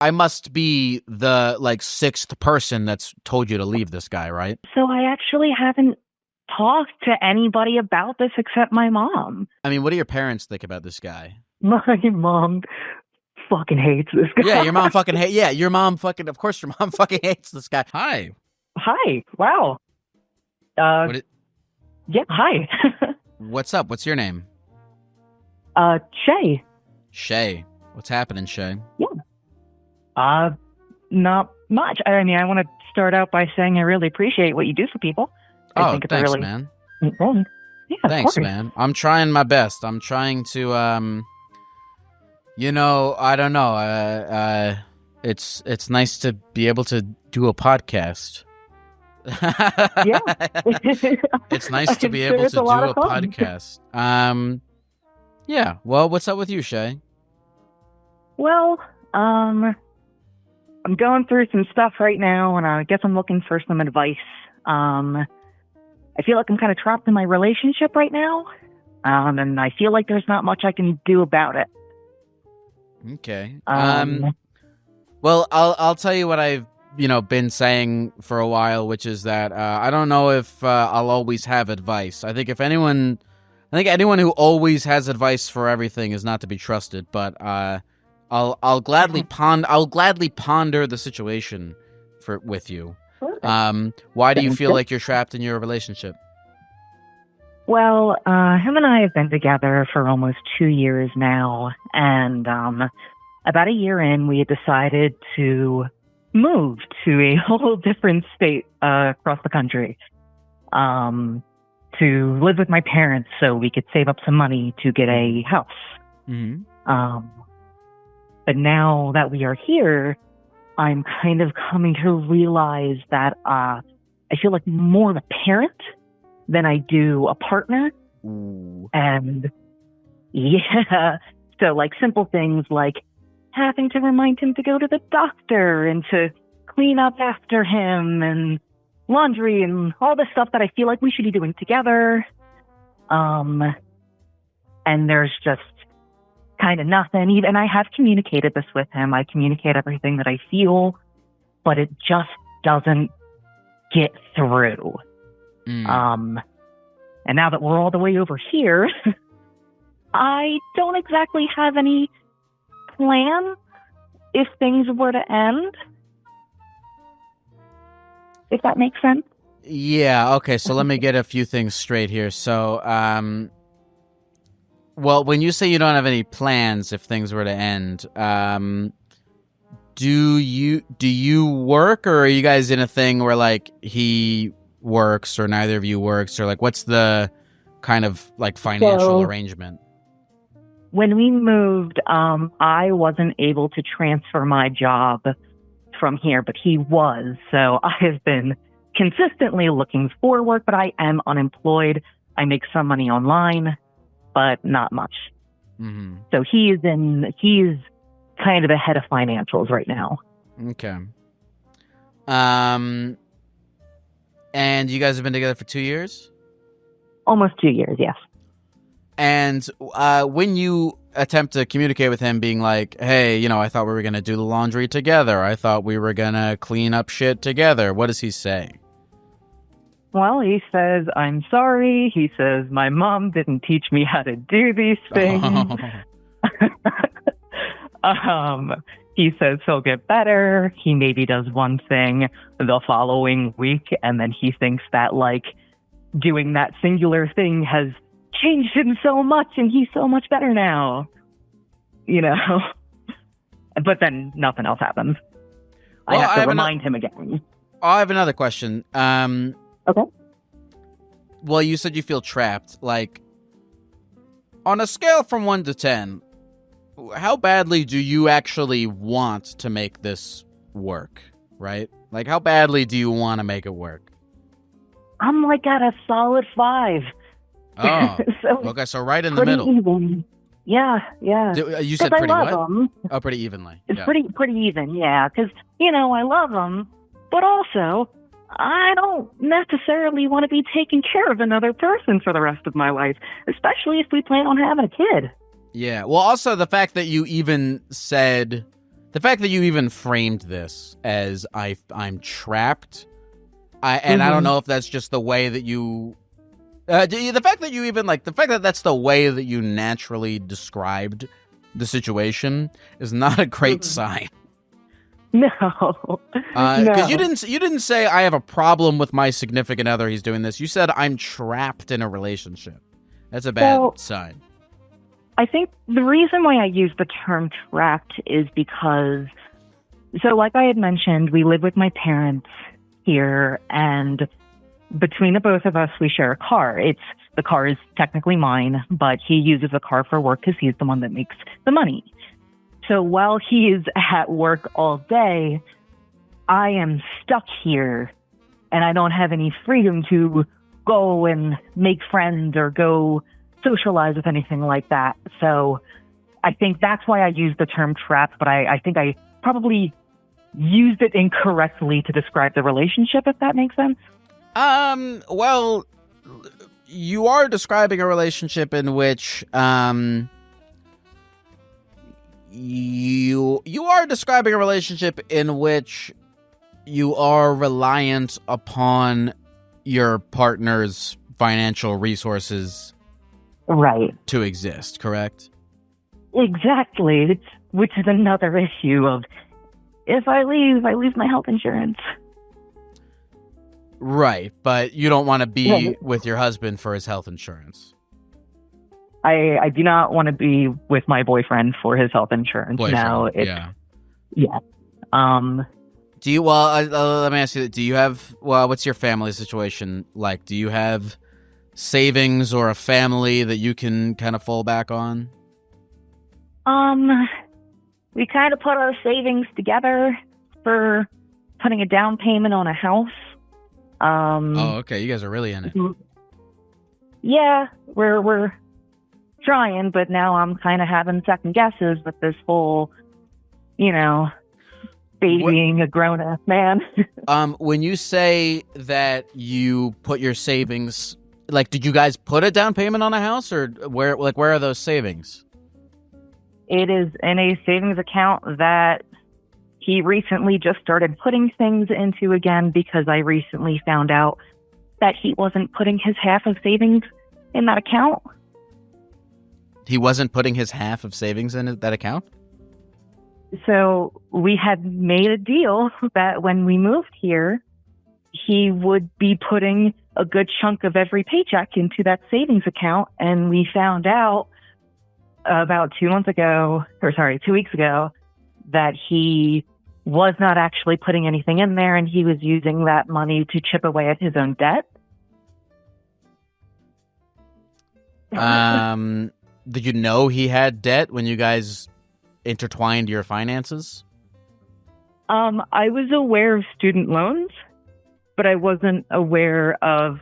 I must be the like sixth person that's told you to leave this guy, right? So I actually haven't talked to anybody about this except my mom. I mean, what do your parents think about this guy? My mom fucking hates this guy. Yeah, your mom fucking hate. Yeah, your mom fucking. Of course, your mom fucking hates this guy. Hi. Hi. Wow. Yeah. Hi. What's up? What's your name? Shay. Shay. What's happening, Shay? Yeah. Not much. I mean, I want to start out by saying I really appreciate what you do for people. I think it's thanks, really man. important. Yeah, thanks, man. I'm trying my best. I'm trying to, I don't know. It's nice to be able to do a podcast. Yeah. It's nice to be able to do a podcast. Yeah. Well, what's up with you, Shay? Well, I'm going through some stuff right now, and I guess I'm looking for some advice. I feel like I'm kind of trapped in my relationship right now, and I feel like there's not much I can do about it. Okay. Well, I'll tell you what I've been saying for a while, which is that I don't know if I'll always have advice. I think anyone who always has advice for everything is not to be trusted. But I'll gladly ponder the situation with you. Why do you feel like you're trapped in your relationship? Well, him and I have been together for almost 2 years now, and about a year in, we had decided to move to a whole different state across the country to live with my parents so we could save up some money to get a house. Mm-hmm. But now that we are here, I'm kind of coming to realize that I feel like more of a parent than I do a partner. Ooh. And yeah, so like simple things like having to remind him to go to the doctor and to clean up after him and laundry and all this stuff that I feel like we should be doing together. And there's just kind of nothing. Even I have communicated this with him. I communicate everything that I feel, but it just doesn't get through. And now that we're all the way over here, I don't exactly have any plan if things were to end. If that makes sense. Yeah, okay, so let me get a few things straight here. So, well, when you say you don't have any plans if things were to end, do you work, or are you guys in a thing where like he works or neither of you works, or like what's the kind of like financial arrangement? When we moved, I wasn't able to transfer my job from here, but he was. So I have been consistently looking for work, but I am unemployed. I make some money online, but not much. Mm-hmm. So he's kind of ahead of financials right now. Okay. And you guys have been together for 2 years? Almost 2 years, yes. And when you attempt to communicate with him being like, hey, I thought we were going to do the laundry together. I thought we were going to clean up shit together. What does he say? Well, he says, I'm sorry. He says, my mom didn't teach me how to do these things. He says he'll get better. He maybe does one thing the following week, and then he thinks that, like, doing that singular thing has changed him so much, and he's so much better now. But then nothing else happens. Well, I have to remind him again. I have another question. Okay. Well, you said you feel trapped. Like, on a scale from 1 to 10, how badly do you actually want to make this work, right? Like, how badly do you want to make it work? I'm like at a solid 5. Oh, okay, so right in the middle. Even. Yeah. You said pretty I what? love them. Oh, pretty evenly. It's pretty even, yeah. Because, I love them, but also I don't necessarily want to be taking care of another person for the rest of my life, especially if we plan on having a kid. Yeah. Well, also the fact that you even said The fact that you even framed this as I'm trapped, I don't know if that's just the way that you. The fact that you even the fact that that's the way that you naturally described the situation is not a great sign. No, because you didn't say I have a problem with my significant other. He's doing this. You said I'm trapped in a relationship. That's a bad sign. I think the reason why I use the term trapped is because, so like I had mentioned, we live with my parents here, and between the both of us, we share a car. The car is technically mine, but he uses the car for work because he's the one that makes the money. So while he is at work all day, I am stuck here, and I don't have any freedom to go and make friends or go socialize with anything like that. So I think that's why I use the term trapped, but I think I probably used it incorrectly to describe the relationship, if that makes sense. Well, you are describing a relationship in which, you are describing a relationship in which you are reliant upon your partner's financial resources, right, to exist, correct? Exactly. Which is another issue of, if I lose my health insurance. Right, but you don't want to be with your husband for his health insurance. I do not want to be with my boyfriend for his health insurance. Yeah. Do you? Well, let me ask you. Do you have? Well, what's your family situation like? Do you have savings or a family that you can kind of fall back on? We kind of put our savings together for putting a down payment on a house. Oh, okay. You guys are really in it. Yeah, we're trying, but now I'm kind of having second guesses with this whole, babying a grown-ass man. When you say that you put your savings, did you guys put a down payment on a house, or where are those savings? It is in a savings account that he recently just started putting things into again, because I recently found out that he wasn't putting his half of savings in that account. He wasn't putting his half of savings in that account? So we had made a deal that when we moved here, he would be putting a good chunk of every paycheck into that savings account. And we found out about 2 weeks ago, that he was not actually putting anything in there, and he was using that money to chip away at his own debt. Did you know he had debt when you guys intertwined your finances? I was aware of student loans, but I wasn't aware of,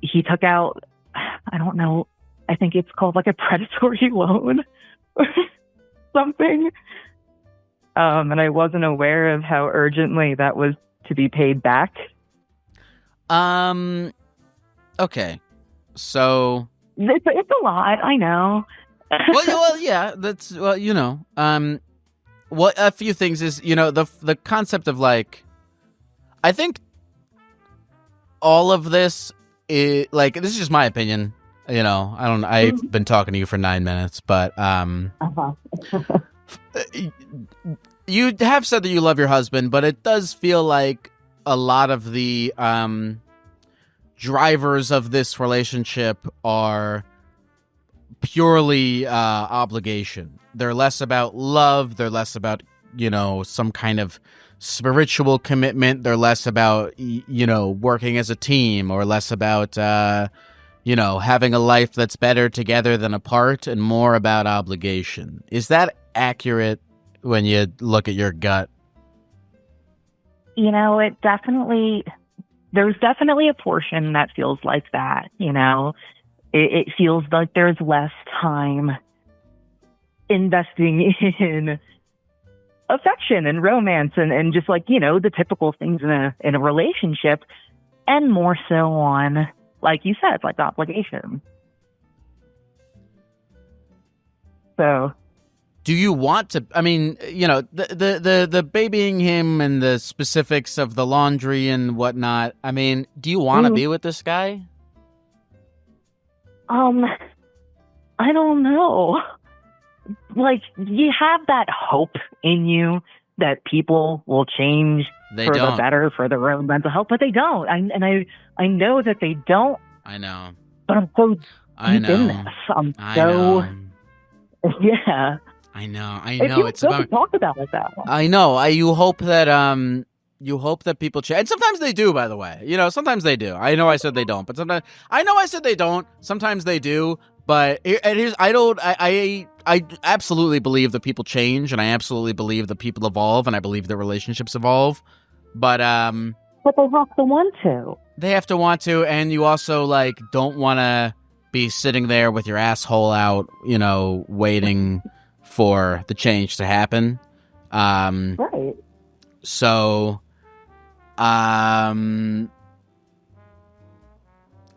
he took out, I don't know, I think it's called a predatory loan or something. And I wasn't aware of how urgently that was to be paid back. Okay. So it's a lot, I know. yeah, that's a few things is, the concept of I think all of this is this is just my opinion. I've been talking to you for 9 minutes, but you have said that you love your husband, but it does feel like a lot of the drivers of this relationship are purely obligation. They're less about love. They're less about, some kind of spiritual commitment. They're less about, working as a team, or less about, having a life that's better together than apart, and more about obligation. Is that accurate when you look at your gut? There's definitely a portion that feels like that, It feels like there's less time investing in affection and romance and just the typical things in a relationship, and more so on, like you said, obligation. So do you want to? I mean, the babying him and the specifics of the laundry and whatnot. I mean, do you want to be with this guy? I don't know. Like, you have that hope in you that people will change the better for their own mental health, but they don't. I know that they don't. I know. But I'm so deep in this. Yeah. I know. It's about talk about it that way. I know. You hope that people change, and sometimes they do. By the way, sometimes they do. I know I said they don't, but sometimes I know I said they don't. Sometimes they do. But I absolutely believe that people change, and I absolutely believe that people evolve, and I believe that relationships evolve. But they have to want to. They have to want to, and you also don't want to be sitting there with your asshole out, waiting for the change to happen. Right. So,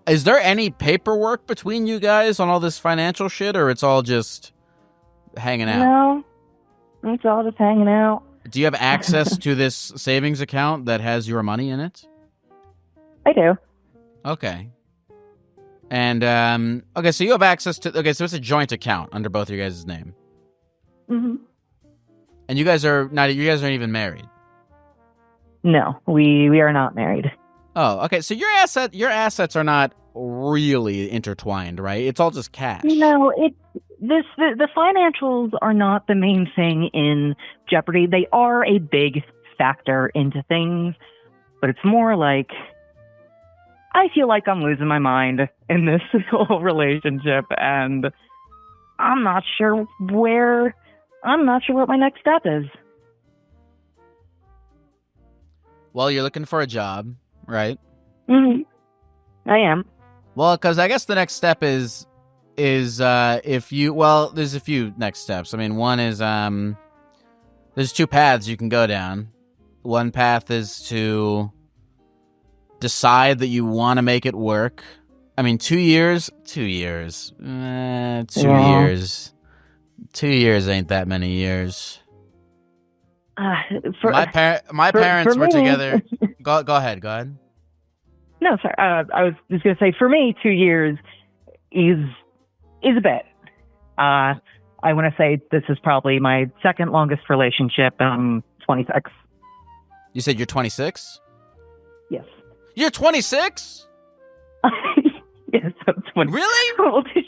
is there any paperwork between you guys on all this financial shit, or it's all just hanging out? No, it's all just hanging out. Do you have access to this savings account that has your money in it? I do. Okay. And, okay, so you have access to... Okay, so it's a joint account under both your guys' name. Mm-hmm. And you guys aren't even married? No, we are not married. Oh, okay. So your assets are not really intertwined, right? It's all just cash. No, the financials are not the main thing in jeopardy. They are a big factor into things, but it's more like I feel like I'm losing my mind in this whole relationship, and I'm not sure what my next step is. Well, you're looking for a job. Right? Mm-hmm. I am. Well, because I guess the next step is if you... Well, there's a few next steps. I mean, one is... There's two paths you can go down. One path is to decide that you want to make it work. I mean, 2 years? 2 years. 2 years. 2 years ain't that many years. My parents were together. Go ahead. No, sorry. I was just going to say, for me, 2 years is a bit. I want to say this is probably my second longest relationship. I'm 26. You said you're 26? Yes. You're 26? Yes, I'm 20. Really? How old did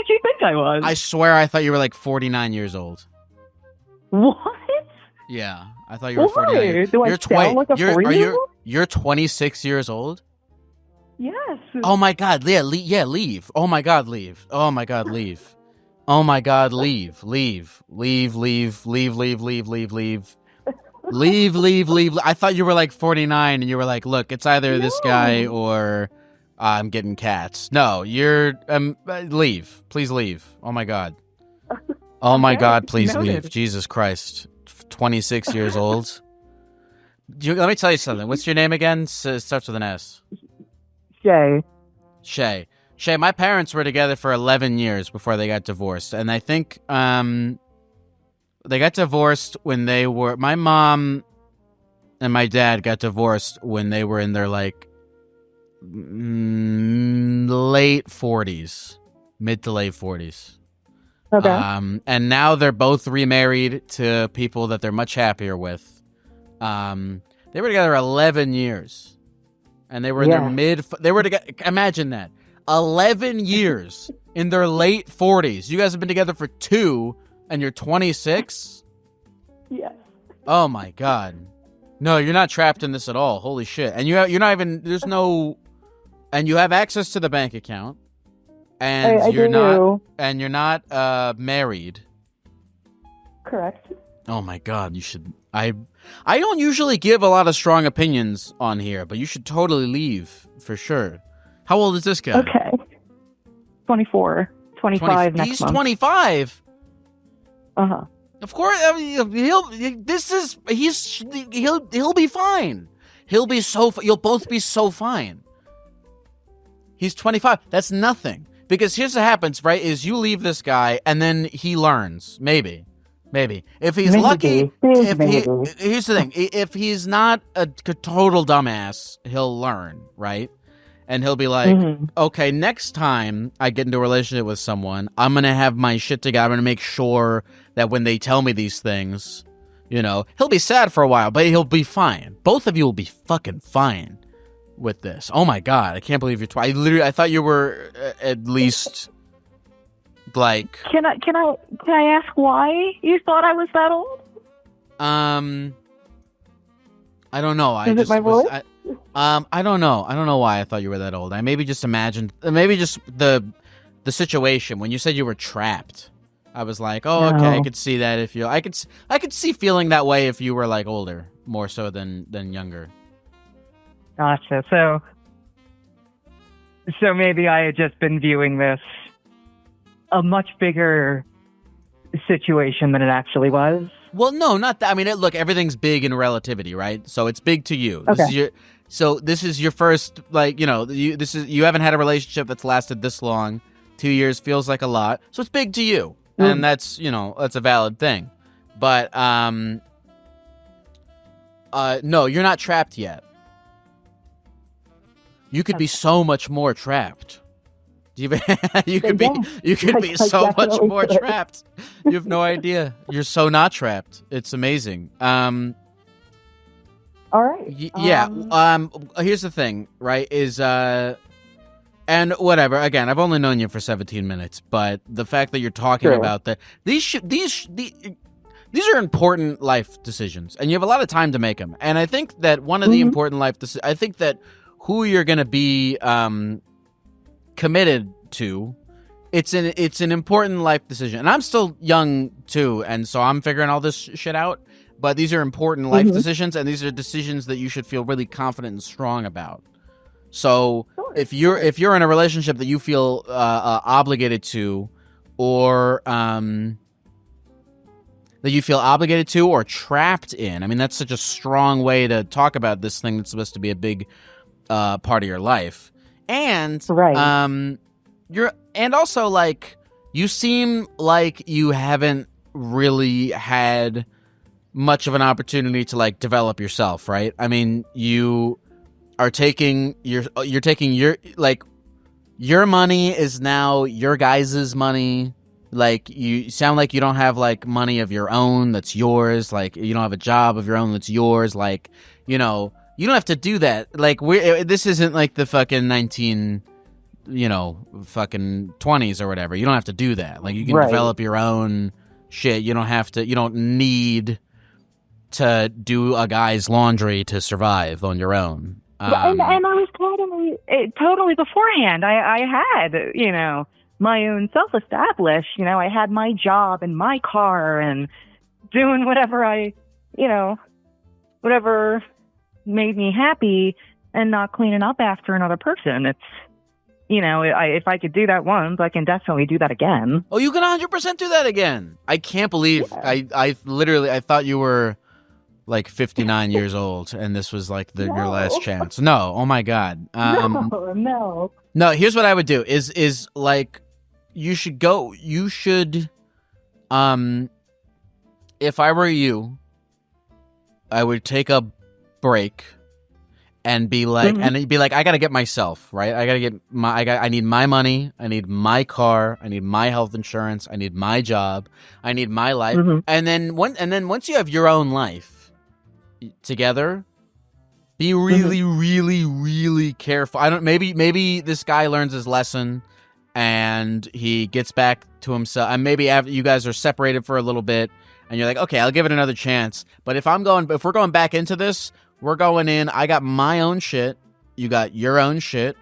you think I was? I swear I thought you were 49 years old. What? Yeah, I thought you were 49. Do I sound like a 4-year-old? You're 26 years old? Yes. Oh my God, leave. Oh my God, leave. Oh my God, leave. Oh my God, leave. Leave. I thought you were 49 and you were look, it's either this guy or I'm getting cats. No, you're, leave. Please leave. Oh my God. Oh my God, please leave. Jesus Christ. 26 years old. Let me tell you something. What's your name again? Starts with an S. Shay, my parents were together for 11 years before they got divorced. And I think they got divorced when they were... My mom and my dad got divorced when they were in their, late 40s. Mid to late 40s. Okay. And now they're both remarried to people that they're much happier with. They were together 11 years. And they were in their they were together, imagine that. 11 years in their late 40s. You guys have been together for 2 and you're 26? Yes. Oh my God. No, you're not trapped in this at all. Holy shit. And you're not even, there's no, and you have access to the bank account. And you're not married. Correct. Oh my God, you should. I don't usually give a lot of strong opinions on here, but you should totally leave for sure. How old is this guy? Okay. 24, 25 next month. He's 25. Uh-huh. Of course, he'll be fine. You'll both be so fine. He's 25. That's nothing. because here's what happens, right? Is you leave this guy, and then he learns. Maybe if he's lucky. Here's the thing: if he's not a total dumbass, he'll learn, right? And he'll be like, okay, next time I get into a relationship with someone, I'm gonna have my shit together. I'm gonna make sure that when they tell me these things, he'll be sad for a while, but he'll be fine. Both of you will be fucking fine with this. Oh my god, I can't believe you're I thought you were at least like. Can I ask why you thought I was that old? I don't know. Is it my voice? I don't know. I don't know why I thought you were that old. I maybe just imagined, maybe just the situation when you said you were trapped. I was like, oh, okay, I could see that if you. I could see feeling that way if you were like older, more so than younger. Gotcha. So maybe I had just been viewing this a much bigger situation than it actually was. Well, no, not that. I mean, look, everything's big in relativity, right? So it's big to you. Okay. This is your first, like, you haven't had a relationship that's lasted this long. 2 years feels like a lot, so it's big to you, and that's a valid thing. But no, you're not trapped yet. You could be so much more trapped. You could be so much more trapped. You have no idea. You're so not trapped. It's amazing. All right. Here's the thing, right? Is and whatever. Again, I've only known you for 17 minutes, but the fact that you're talking about these are important life decisions, and you have a lot of time to make them. And I think that one of the important life decisions, I think that who you're going to be committed to, it's an important life decision. And I'm still young too, and so I'm figuring all this shit out. But these are important life decisions, and these are decisions that you should feel really confident and strong about. So if you're in a relationship that you feel obligated to, or that you feel obligated to or trapped in, I mean, that's such a strong way to talk about this thing that's supposed to be a big part of your life. And and also, like, you seem like you haven't really had much of an opportunity to, like, develop yourself, right? I mean, you are taking your like, your money is now your guys' money. Like, you sound like you don't have, like, money of your own that's yours. Like, you don't have a job of your own that's yours. Like, you don't have to do that. Like, this isn't like the fucking fucking 20s or whatever. You don't have to do that. Like, you can develop your own shit. You don't need to do a guy's laundry to survive on your own. And I was totally beforehand. I had, my own self-established. I had my job and my car and doing whatever whatever made me happy, and not cleaning up after another person. It's, if I could do that once, I can definitely do that again. Oh, you can 100% do that again. I can't believe I thought you were like 59 years old, and this was like your last chance. No, oh my god. No. Here's what I would do is like, you should, if I were you, I would take a break and be like, I gotta get myself right. I need my money. I need my car. I need my health insurance. I need my job. I need my life. And then once you have your own life together, be really, really, really careful. Maybe this guy learns his lesson and he gets back to himself. And maybe after you guys are separated for a little bit, and you're like, okay, I'll give it another chance. But if we're going back into this, we're going in. I got my own shit. You got your own shit,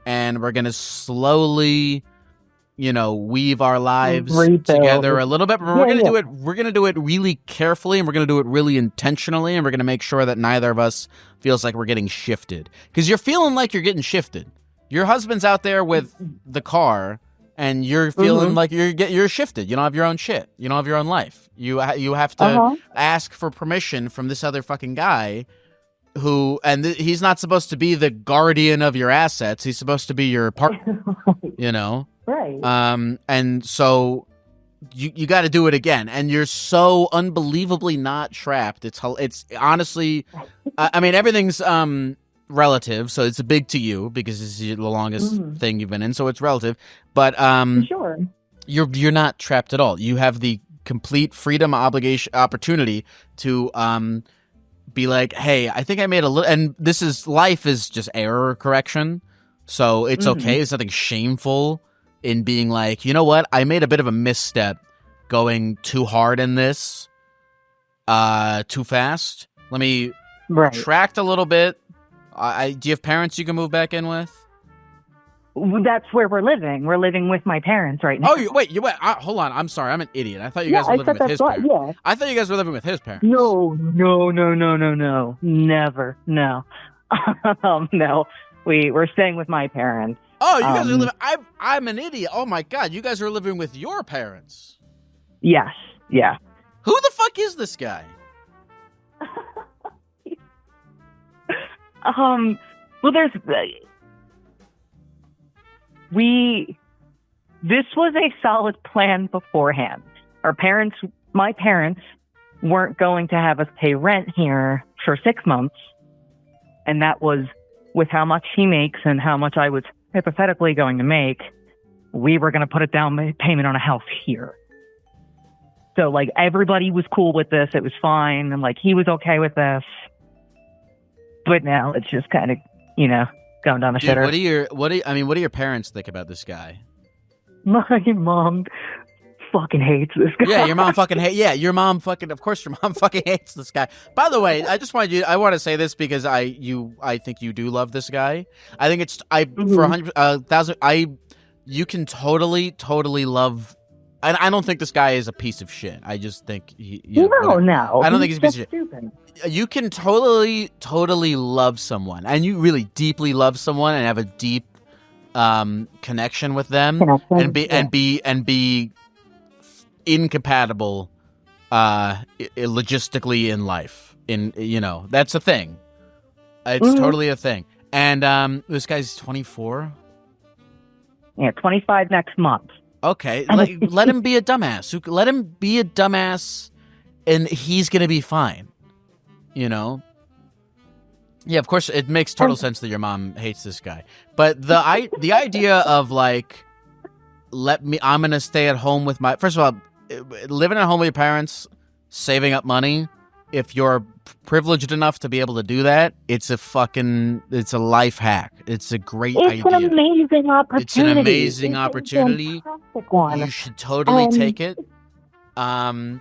and we're gonna slowly, weave our lives together a little bit. But we're gonna do it. We're gonna do it really carefully, and we're gonna do it really intentionally, and we're gonna make sure that neither of us feels like we're getting shifted. Because you're feeling like you're getting shifted. Your husband's out there with the car, and you're feeling like you're shifted. You don't have your own shit. You don't have your own life. You have to ask for permission from this other fucking guy who, he's not supposed to be the guardian of your assets. He's supposed to be your partner, Right. And so you got to do it again, and you're so unbelievably not trapped. It's honestly, I mean, everything's relative, so it's big to you because this is the longest thing you've been in, so it's relative. But Sure. You're not trapped at all. You have the complete freedom, obligation, opportunity to be like, hey, I think I made a little, and this is life is just error correction, so it's okay. There's nothing shameful in being like, you know what, I made a bit of a misstep going too hard in this, too fast. Let me retract a little bit. Do you have parents you can move back in with? That's where we're living. We're living with my parents right now. Oh, wait. Hold on. I'm sorry. I'm an idiot. I thought you guys were living with his parents. Yeah. I thought you guys were living with his parents. No. Never. No. No. We're staying with my parents. Oh, you guys are living... I'm an idiot. Oh, my God. You guys are living with your parents. Yes. Yeah. Who the fuck is this guy? Well, there's... This was a solid plan beforehand. My parents weren't going to have us pay rent here for 6 months. And that was with how much he makes and how much I was hypothetically going to make. We were going to put a down payment on a house here. So, like, everybody was cool with this. It was fine. And, like, he was okay with this. But now it's just kind of, going down the shitter. What do your parents think about this guy? My mom fucking hates this guy. Yeah, your mom fucking of course your mom fucking hates this guy. By the way, I want to say this because I think you do love this guy. I think it's for 100,000 you can totally love. I don't think this guy is a piece of shit. I just think no. I don't think he's a piece of shit. Stupid. You can totally love someone, and you really deeply love someone, and have a deep connection with them, and be incompatible logistically in life. That's a thing. It's totally a thing. And this guy's 24. Yeah, 25 next month. Okay, let him be a dumbass. Let him be a dumbass, and he's gonna be fine. Yeah, of course, it makes total sense that your mom hates this guy. But the idea of like, I'm gonna stay at home with first of all, living at home with your parents, saving up money. If you're privileged enough to be able to do that, it's a life hack. It's a great idea. It's an amazing opportunity. It's an amazing opportunity. You should totally take it. You're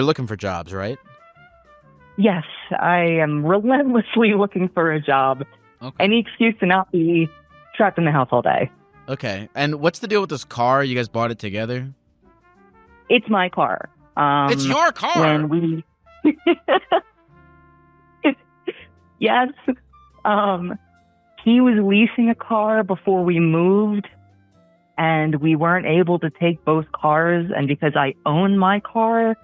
looking for jobs, right? Yes, I am relentlessly looking for a job. Okay. Any excuse to not be trapped in the house all day. Okay. And what's the deal with this car? You guys bought it together? It's my car. It's your car. Yes. He was leasing a car before we moved, and we weren't able to take both cars. And because I own my car,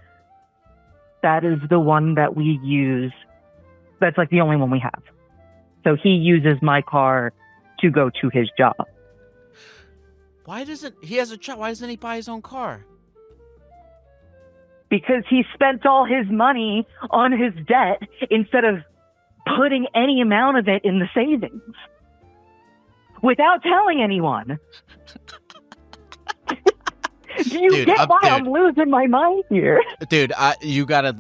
that is the one that we use. That's like the only one we have. So he uses my car to go to his job. Why doesn't he buy his own car? Because he spent all his money on his debt instead of putting any amount of it in the savings without telling anyone. Do you get why I'm losing my mind here? Dude, you gotta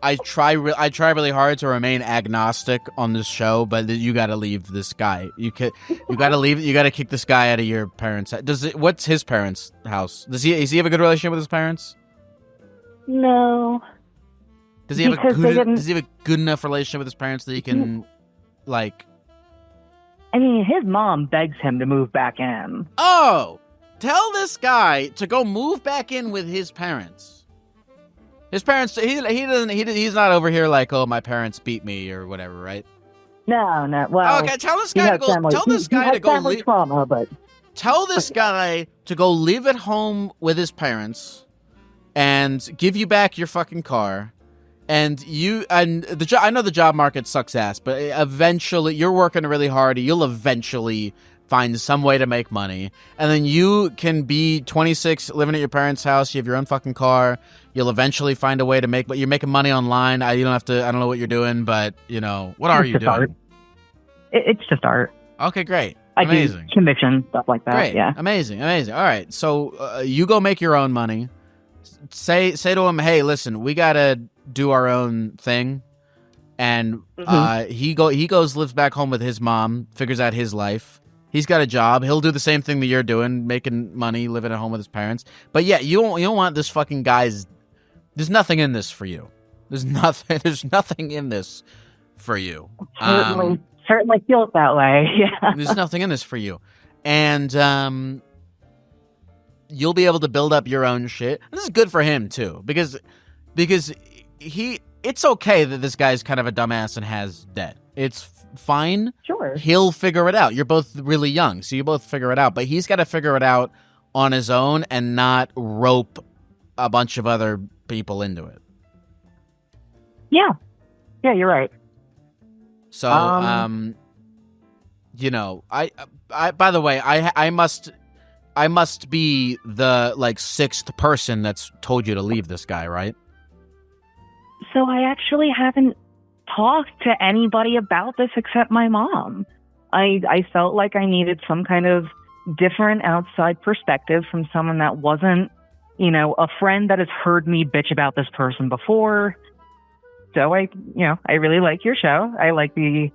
I try really hard to remain agnostic on this show, but you gotta leave this guy. You gotta kick this guy out of your parents' house. What's his parents' house? Does he have a good relationship with his parents? No. Does he have a good enough relationship with his parents that he can like? I mean, his mom begs him to move back in. Oh, tell this guy to go move back in with his parents. His parents, he's not over here like, oh, my parents beat me or whatever, right? No. Well, okay, tell this guy to go live at home with his parents and give you back your fucking car And I know the job market sucks ass, but eventually you're working really hard. You'll eventually find some way to make money, and then you can be 26, living at your parents' house. You have your own fucking car. You'll eventually find a way to make, but you're making money online. You don't have to. I don't know what you're doing, but what are you doing? Art. It's just art. Okay, great. Amazing. I do commission stuff like that. Great. Yeah. Amazing. All right. So you go make your own money. Say to him, hey, listen, we gotta do our own thing, and he goes, lives back home with his mom, figures out his life. He's got a job. He'll do the same thing that you're doing, making money, living at home with his parents. But yeah, you don't want this fucking guy's. There's nothing in this for you. There's nothing in this for you. Certainly feel it that way. Yeah. There's nothing in this for you, and you'll be able to build up your own shit. This is good for him too, because it's okay that this guy's kind of a dumbass and has debt. It's fine. Sure. He'll figure it out. You're both really young, so you both figure it out. But he's got to figure it out on his own and not rope a bunch of other people into it. Yeah. Yeah, you're right. So, by the way, I must be the sixth person that's told you to leave this guy, right? So I actually haven't talked to anybody about this except my mom. I felt like I needed some kind of different outside perspective from someone that wasn't, a friend that has heard me bitch about this person before. So I really like your show. I like the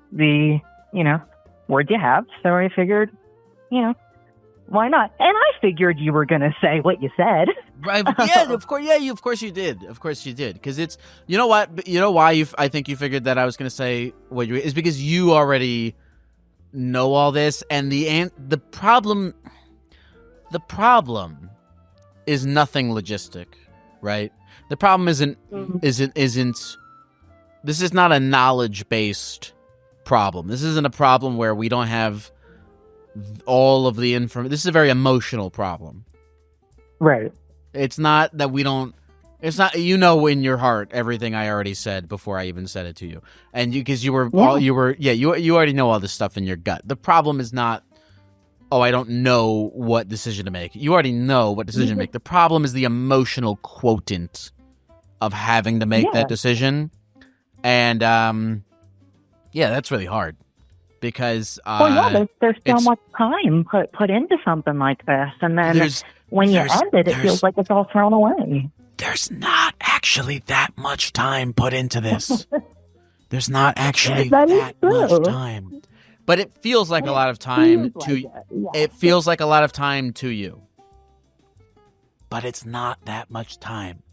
word you have. So I figured, why not? And I figured you were going to say what you said. Right? Yeah, of course. Yeah, of course you did. Of course you did. Because it's, you know what? You know why I think you figured that I was going to say what you is because you already know all this, and the problem is nothing logistic, right? The problem isn't. This is not a knowledge-based problem. This isn't a problem where we don't have all of the information. This is a very emotional problem. Right. It's not that we don't. It's not, in your heart everything I already said before I even said it to you, and you already know all this stuff in your gut. The problem is not, I don't know what decision to make. You already know what decision to make. The problem is the emotional quotient of having to make that decision, and that's really hard because there's so much time put into something like this, and then when you end it, it feels like it's all thrown away. There's not actually that much time put into this. There's not actually that much time. But it feels like a lot of time it feels like a lot of time to you. But it's not that much time.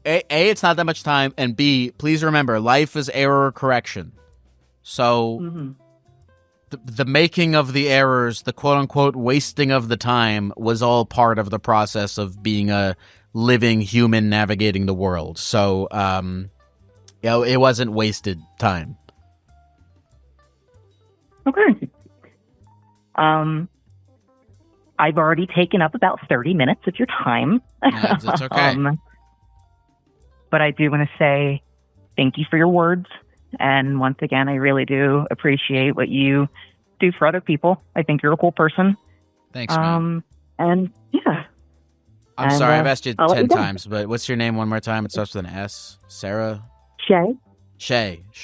A, it's not that much time, and B, please remember, life is error correction. So the making of the errors, the quote-unquote wasting of the time was all part of the process of being a living human navigating the world. So, it wasn't wasted time. Okay. I've already taken up about 30 minutes of your time. That's okay. But I do want to say thank you for your words. And once again, I really do appreciate what you do for other people. I think you're a cool person. Thanks, man. And yeah. I'm sorry, I've asked you 10 times, but what's your name one more time? It starts with an S. Sarah? Shay.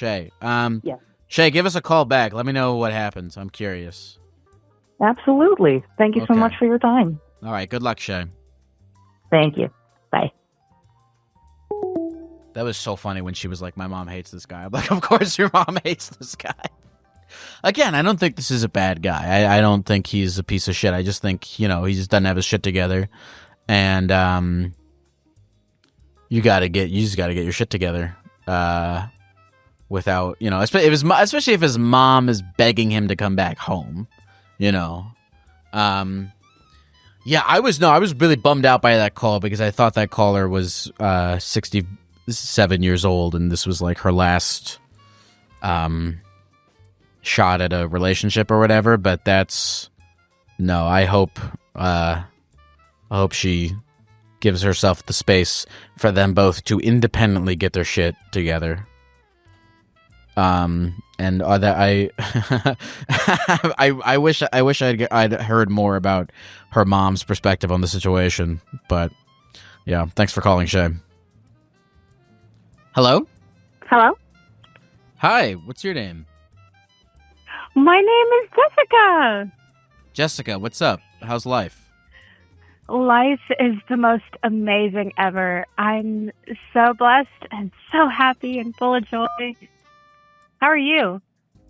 Yeah. Shay, give us a call back. Let me know what happens. I'm curious. Absolutely. Thank you so much for your time. All right. Good luck, Shay. Thank you. Bye. That was so funny when she was like, my mom hates this guy. I'm like, of course your mom hates this guy. Again, I don't think this is a bad guy. I don't think he's a piece of shit. I just think, he just doesn't have his shit together. And you just gotta get your shit together. Without, especially if his mom is begging him to come back home, I was really bummed out by that call because I thought that caller was 67 years old, and this was like her last shot at a relationship or whatever. But I hope she gives herself the space for them both to independently get their shit together. And that I wish I'd heard more about her mom's perspective on the situation, but yeah, thanks for calling, Shay. Hello? Hello? Hi, what's your name? My name is Jessica. Jessica, what's up? How's life? Life is the most amazing ever. I'm so blessed and so happy and full of joy. How are you?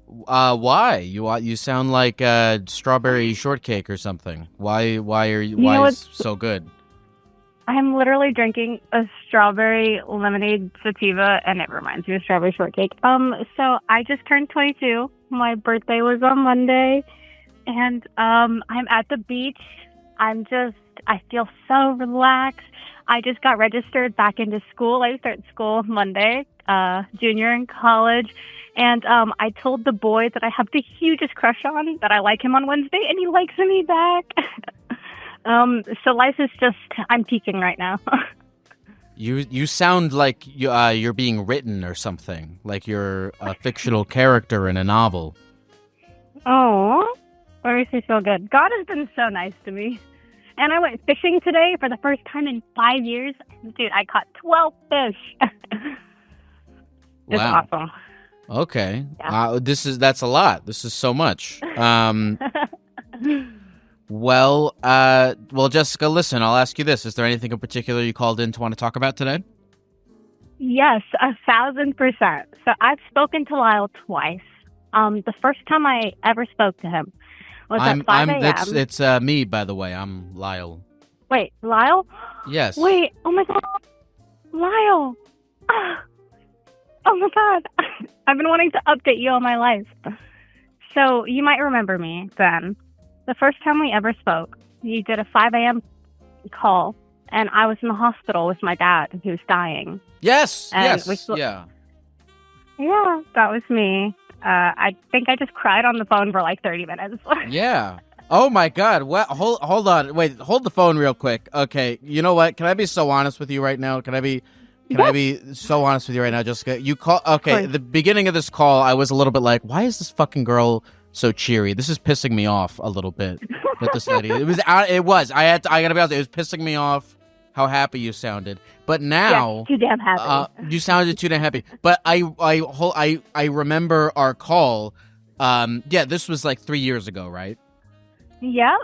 Why? You sound like strawberry shortcake or something. Why are you why is so good? I'm literally drinking a strawberry lemonade sativa, and it reminds me of strawberry shortcake. So I just turned 22. My birthday was on Monday, and I'm at the beach. I feel so relaxed. I just got registered back into school. I start school Monday, junior in college. And I told the boy that I have the hugest crush on, that I like him on Wednesday, and he likes me back. So life is just, I'm peaking right now. You sound like you're being written or something, like you're a fictional character in a novel. Oh, that makes me feel good. God has been so nice to me. And I went fishing today for the first time in 5 years. Dude, I caught 12 fish. It's wow. Awesome. Okay. Yeah. That's a lot. This is so much. Well, Jessica, listen, I'll ask you this. Is there anything in particular you called in to want to talk about today? Yes, 1,000%. So I've spoken to Lyle twice. The first time I ever spoke to him was at 5 a.m. It's me, by the way. I'm Lyle. Wait, Lyle? Yes. Wait, oh my God. Lyle. Oh my God. I've been wanting to update you on my life. So you might remember me then. The first time we ever spoke, you did a 5 a.m. call, and I was in the hospital with my dad, who's dying. Yes, and yes, yeah. Yeah, that was me. I think I just cried on the phone for like 30 minutes. Yeah. Oh my God. What? Hold on. Wait. Hold the phone real quick. Okay. You know what? Can I be so honest with you right now? Can I be so honest with you right now, Jessica? You call. Okay. At the beginning of this call, I was a little bit like, why is this fucking girl so cheery? This is pissing me off a little bit with this lady. It was. I gotta be honest. It was pissing me off how happy you sounded. But now, yeah, too damn happy. You sounded too damn happy. But I remember our call. Yeah, this was like 3 years ago, right? Yep.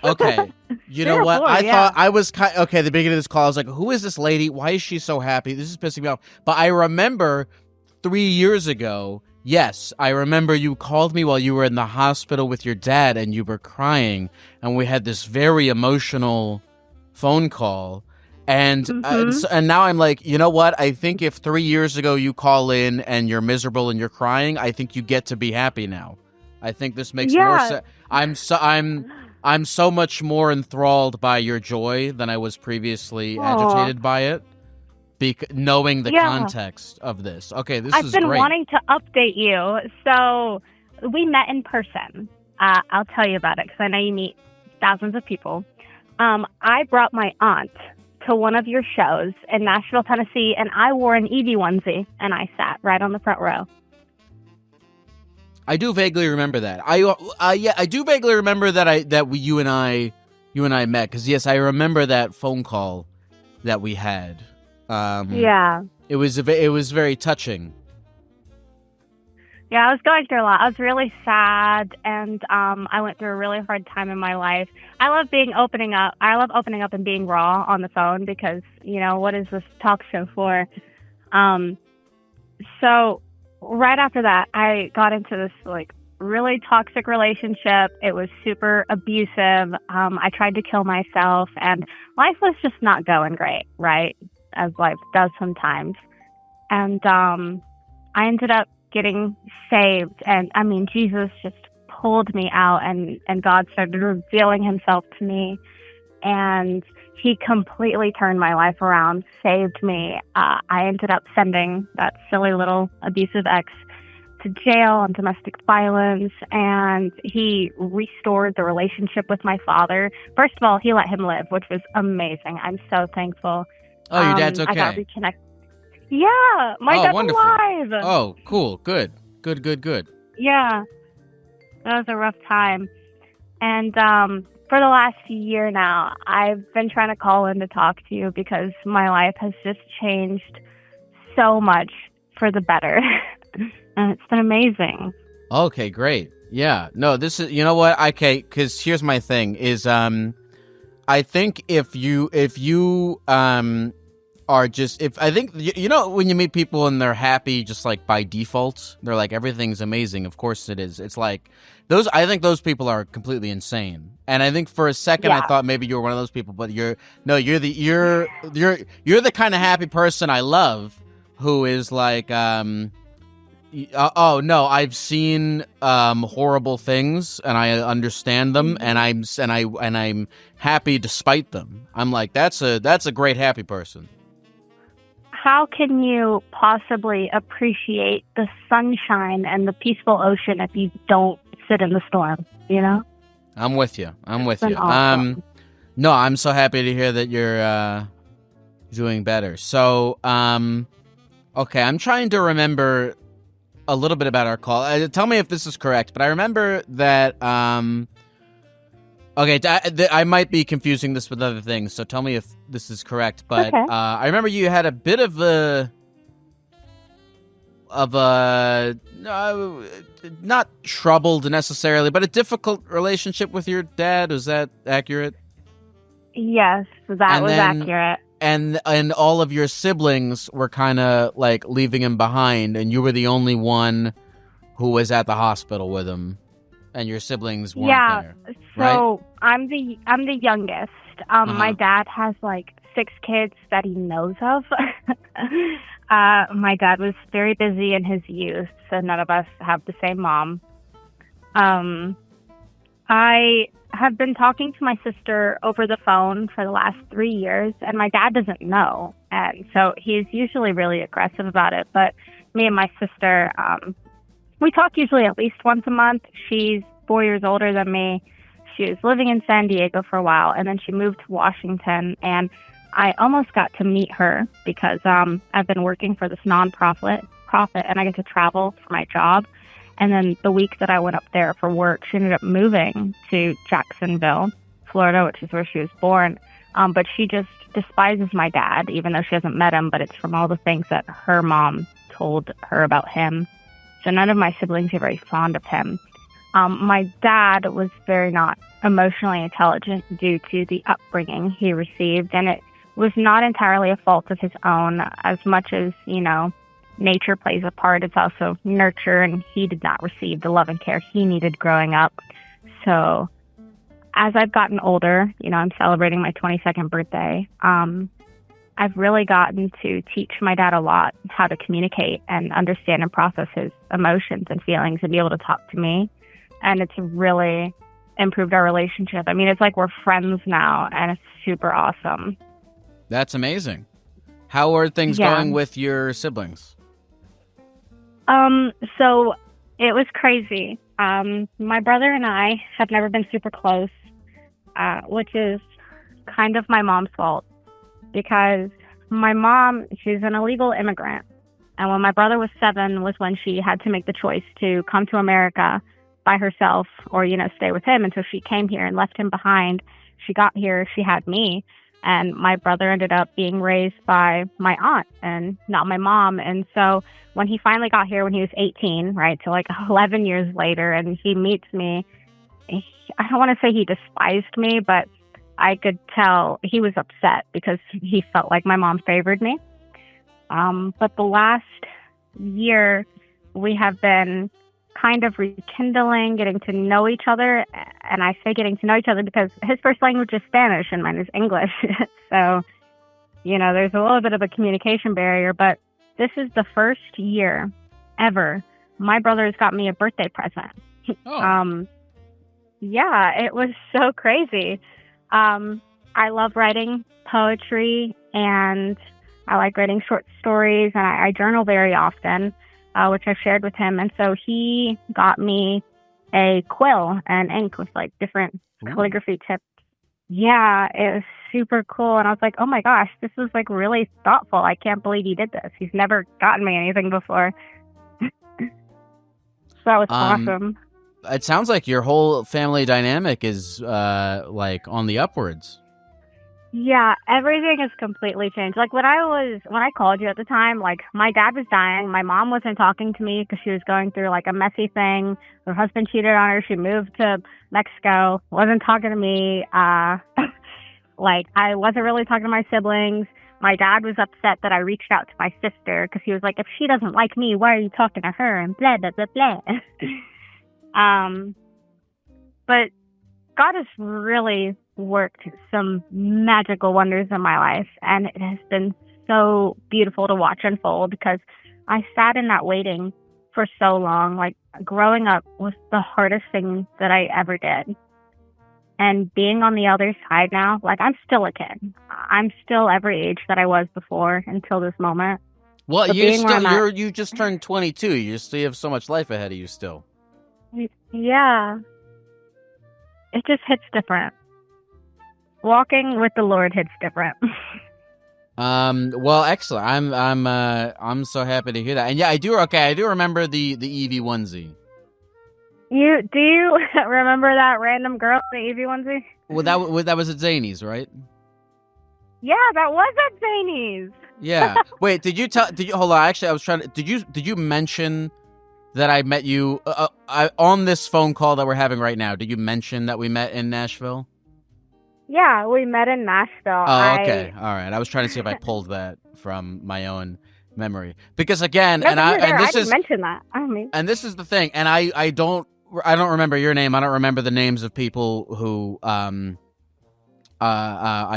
Okay. You know what? I thought I was okay. At the beginning of this call, I was like, "Who is this lady? Why is she so happy? This is pissing me off." But I remember 3 years ago. Yes, I remember you called me while you were in the hospital with your dad, and you were crying, and we had this very emotional phone call. And and now I'm like, you know what? I think if 3 years ago you call in and you're miserable and you're crying, I think you get to be happy now. I think this makes more sense. I'm so much more enthralled by your joy than I was previously agitated by it, knowing the context of this. Okay, this is great. I've been wanting to update you. So we met in person. I'll tell you about it because I know you meet thousands of people. I brought my aunt to one of your shows in Nashville, Tennessee, and I wore an Eevee onesie, and I sat right on the front row. I do vaguely remember that. I do vaguely remember that you and I met, because yes, I remember that phone call that we had. Yeah, it was very touching. Yeah, I was going through a lot. I was really sad, and I went through a really hard time in my life. I love opening up and being raw on the phone because, you know, what is this talk show for? So right after that, I got into this like really toxic relationship. It was super abusive. I tried to kill myself, and life was just not going great, right? As life does sometimes. And I ended up getting saved, and I mean, Jesus just pulled me out, and God started revealing himself to me, and he completely turned my life around, saved me. I ended up sending that silly little abusive ex to jail on domestic violence, and he restored the relationship with my father. First of all, he let him live, which was amazing. I'm so thankful. Oh, your dad's okay. I got reconnected. Yeah, my dad's wonderful. alive. Oh, cool. Good. Yeah, that was a rough time. And for the last year now, I've been trying to call in to talk to you because my life has just changed so much for the better. And it's been amazing. Okay, great. Yeah. No, this is, you know what? Okay, because here's my thing is, I think if you are just, I think, you know, when you meet people and they're happy just like by default, they're like, everything's amazing. Of course it is. It's like I think those people are completely insane. And I think for a second I thought maybe you were one of those people, but you're the kind of happy person I love who is like, oh no, I've seen horrible things and I understand them and I'm happy despite them. I'm like, that's a great happy person. How can you possibly appreciate the sunshine and the peaceful ocean if you don't sit in the storm, you know? I'm with you. Awesome. No, I'm so happy to hear that you're doing better. So, okay, I'm trying to remember a little bit about our call. Tell me if this is correct, but I remember that, okay, I might be confusing this with other things, so tell me if this is correct, but okay. I remember you had a bit of a not troubled necessarily, but a difficult relationship with your dad. Is that accurate? Yes, that was accurate. And all of your siblings were kind of like leaving him behind, and you were the only one who was at the hospital with him, and your siblings weren't there. So right? I'm the youngest. My dad has like 6 kids that he knows of. My dad was very busy in his youth, so none of us have the same mom. I have been talking to my sister over the phone for the last 3 years, and my dad doesn't know. And so he's usually really aggressive about it. But me and my sister, we talk usually at least once a month. She's 4 years older than me. She was living in San Diego for a while, and then she moved to Washington. And I almost got to meet her because I've been working for this nonprofit, and I get to travel for my job. And then the week that I went up there for work, she ended up moving to Jacksonville, Florida, which is where she was born. But she just despises my dad, even though she hasn't met him, but it's from all the things that her mom told her about him. So none of my siblings are very fond of him. My dad was very not emotionally intelligent due to the upbringing he received, and it was not entirely a fault of his own. As much as, you know, nature plays a part, it's also nurture, and he did not receive the love and care he needed growing up. So as I've gotten older, you know, I'm celebrating my 22nd birthday, I've really gotten to teach my dad a lot how to communicate and understand and process his emotions and feelings and be able to talk to me. And it's really improved our relationship. I mean, it's like we're friends now, and it's super awesome. That's amazing. How are things going with your siblings? So it was crazy. My brother and I have never been super close, which is kind of my mom's fault, because my mom, she's an illegal immigrant. And when my brother was 7 was when she had to make the choice to come to America by herself or, you know, stay with him. And so she came here and left him behind. She got here, she had me. And my brother ended up being raised by my aunt and not my mom. And so when he finally got here when he was 18, right, so like 11 years later, and he meets me, I don't want to say he despised me, but I could tell he was upset because he felt like my mom favored me. But the last year, we have been kind of rekindling, getting to know each other. And I say getting to know each other because his first language is Spanish and mine is English. So, you know, there's a little bit of a communication barrier, but this is the first year ever my brother's got me a birthday present. Oh. Yeah, it was so crazy. I love writing poetry and I like writing short stories, and I journal very often. which I shared with him. And so he got me a quill and ink with like different calligraphy tips. Yeah, it was super cool. And I was like, oh my gosh, this was like really thoughtful. I can't believe he did this. He's never gotten me anything before. So that was awesome. It sounds like your whole family dynamic is like on the upwards. Yeah, everything has completely changed. Like when I called you at the time, like my dad was dying. My mom wasn't talking to me because she was going through like a messy thing. Her husband cheated on her. She moved to Mexico, wasn't talking to me. Like I wasn't really talking to my siblings. My dad was upset that I reached out to my sister because he was like, if she doesn't like me, why are you talking to her? And blah, blah, blah, blah. But God has really worked some magical wonders in my life, and it has been so beautiful to watch unfold because I sat in that waiting for so long. Like growing up was the hardest thing that I ever did. And being on the other side now, like I'm still a kid. I'm still every age that I was before until this moment. Well, you just turned 22. You have so much life ahead of you still. Yeah. It just hits different. Walking with the Lord hits different. Well, excellent. I'm so happy to hear that. And yeah, I do remember the Eevee onesie. Do you remember that random girl in the Eevee onesie? Well, that was at Zany's, right? Yeah, that was at Zany's. Yeah. Wait, did you hold on, actually I was trying to did you mention that I met you on this phone call that we're having right now? Did you mention that we met in Nashville? Yeah, we met in Nashville. Oh, okay. All right. I was trying to see if I pulled that from my own memory. Because again, no, I didn't mention that. And this is the thing, and I don't remember your name. I don't remember the names of people who I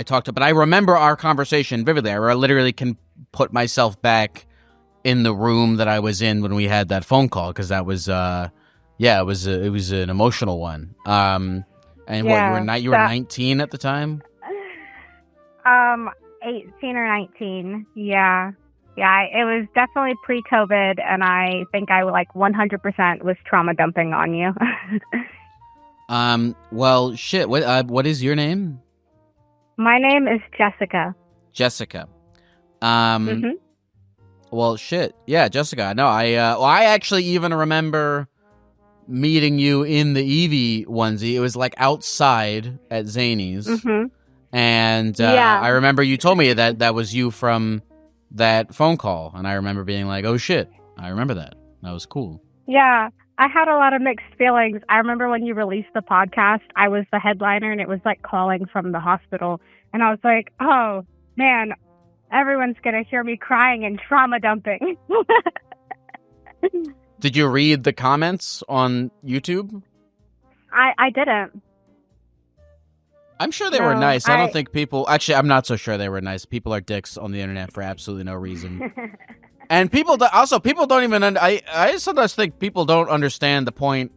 talked to, but I remember our conversation vividly. I literally can put myself back in the room that I was in when we had that phone call, because that was it was an emotional one. And yeah, what, you were 19 at the time? 18 or 19. Yeah. Yeah, it was definitely pre-COVID, and I think I like 100% was trauma dumping on you. Well, shit. What is your name? My name is Jessica. Jessica. Well, shit. Yeah, Jessica. No, I actually even remember meeting you in the Eevee onesie. It was like outside at Zany's. And I remember you told me that was you from that phone call, and I remember being like, oh shit, I remember that. That was cool. Yeah, I had a lot of mixed feelings. I remember when you released the podcast, I was the headliner, and it was like calling from the hospital, and I was like, oh man, everyone's gonna hear me crying and trauma dumping. Did you read the comments on YouTube? I didn't. I'm sure they were nice. I don't think people... Actually, I'm not so sure they were nice. People are dicks on the internet for absolutely no reason. And people don't even... I sometimes think people don't understand the point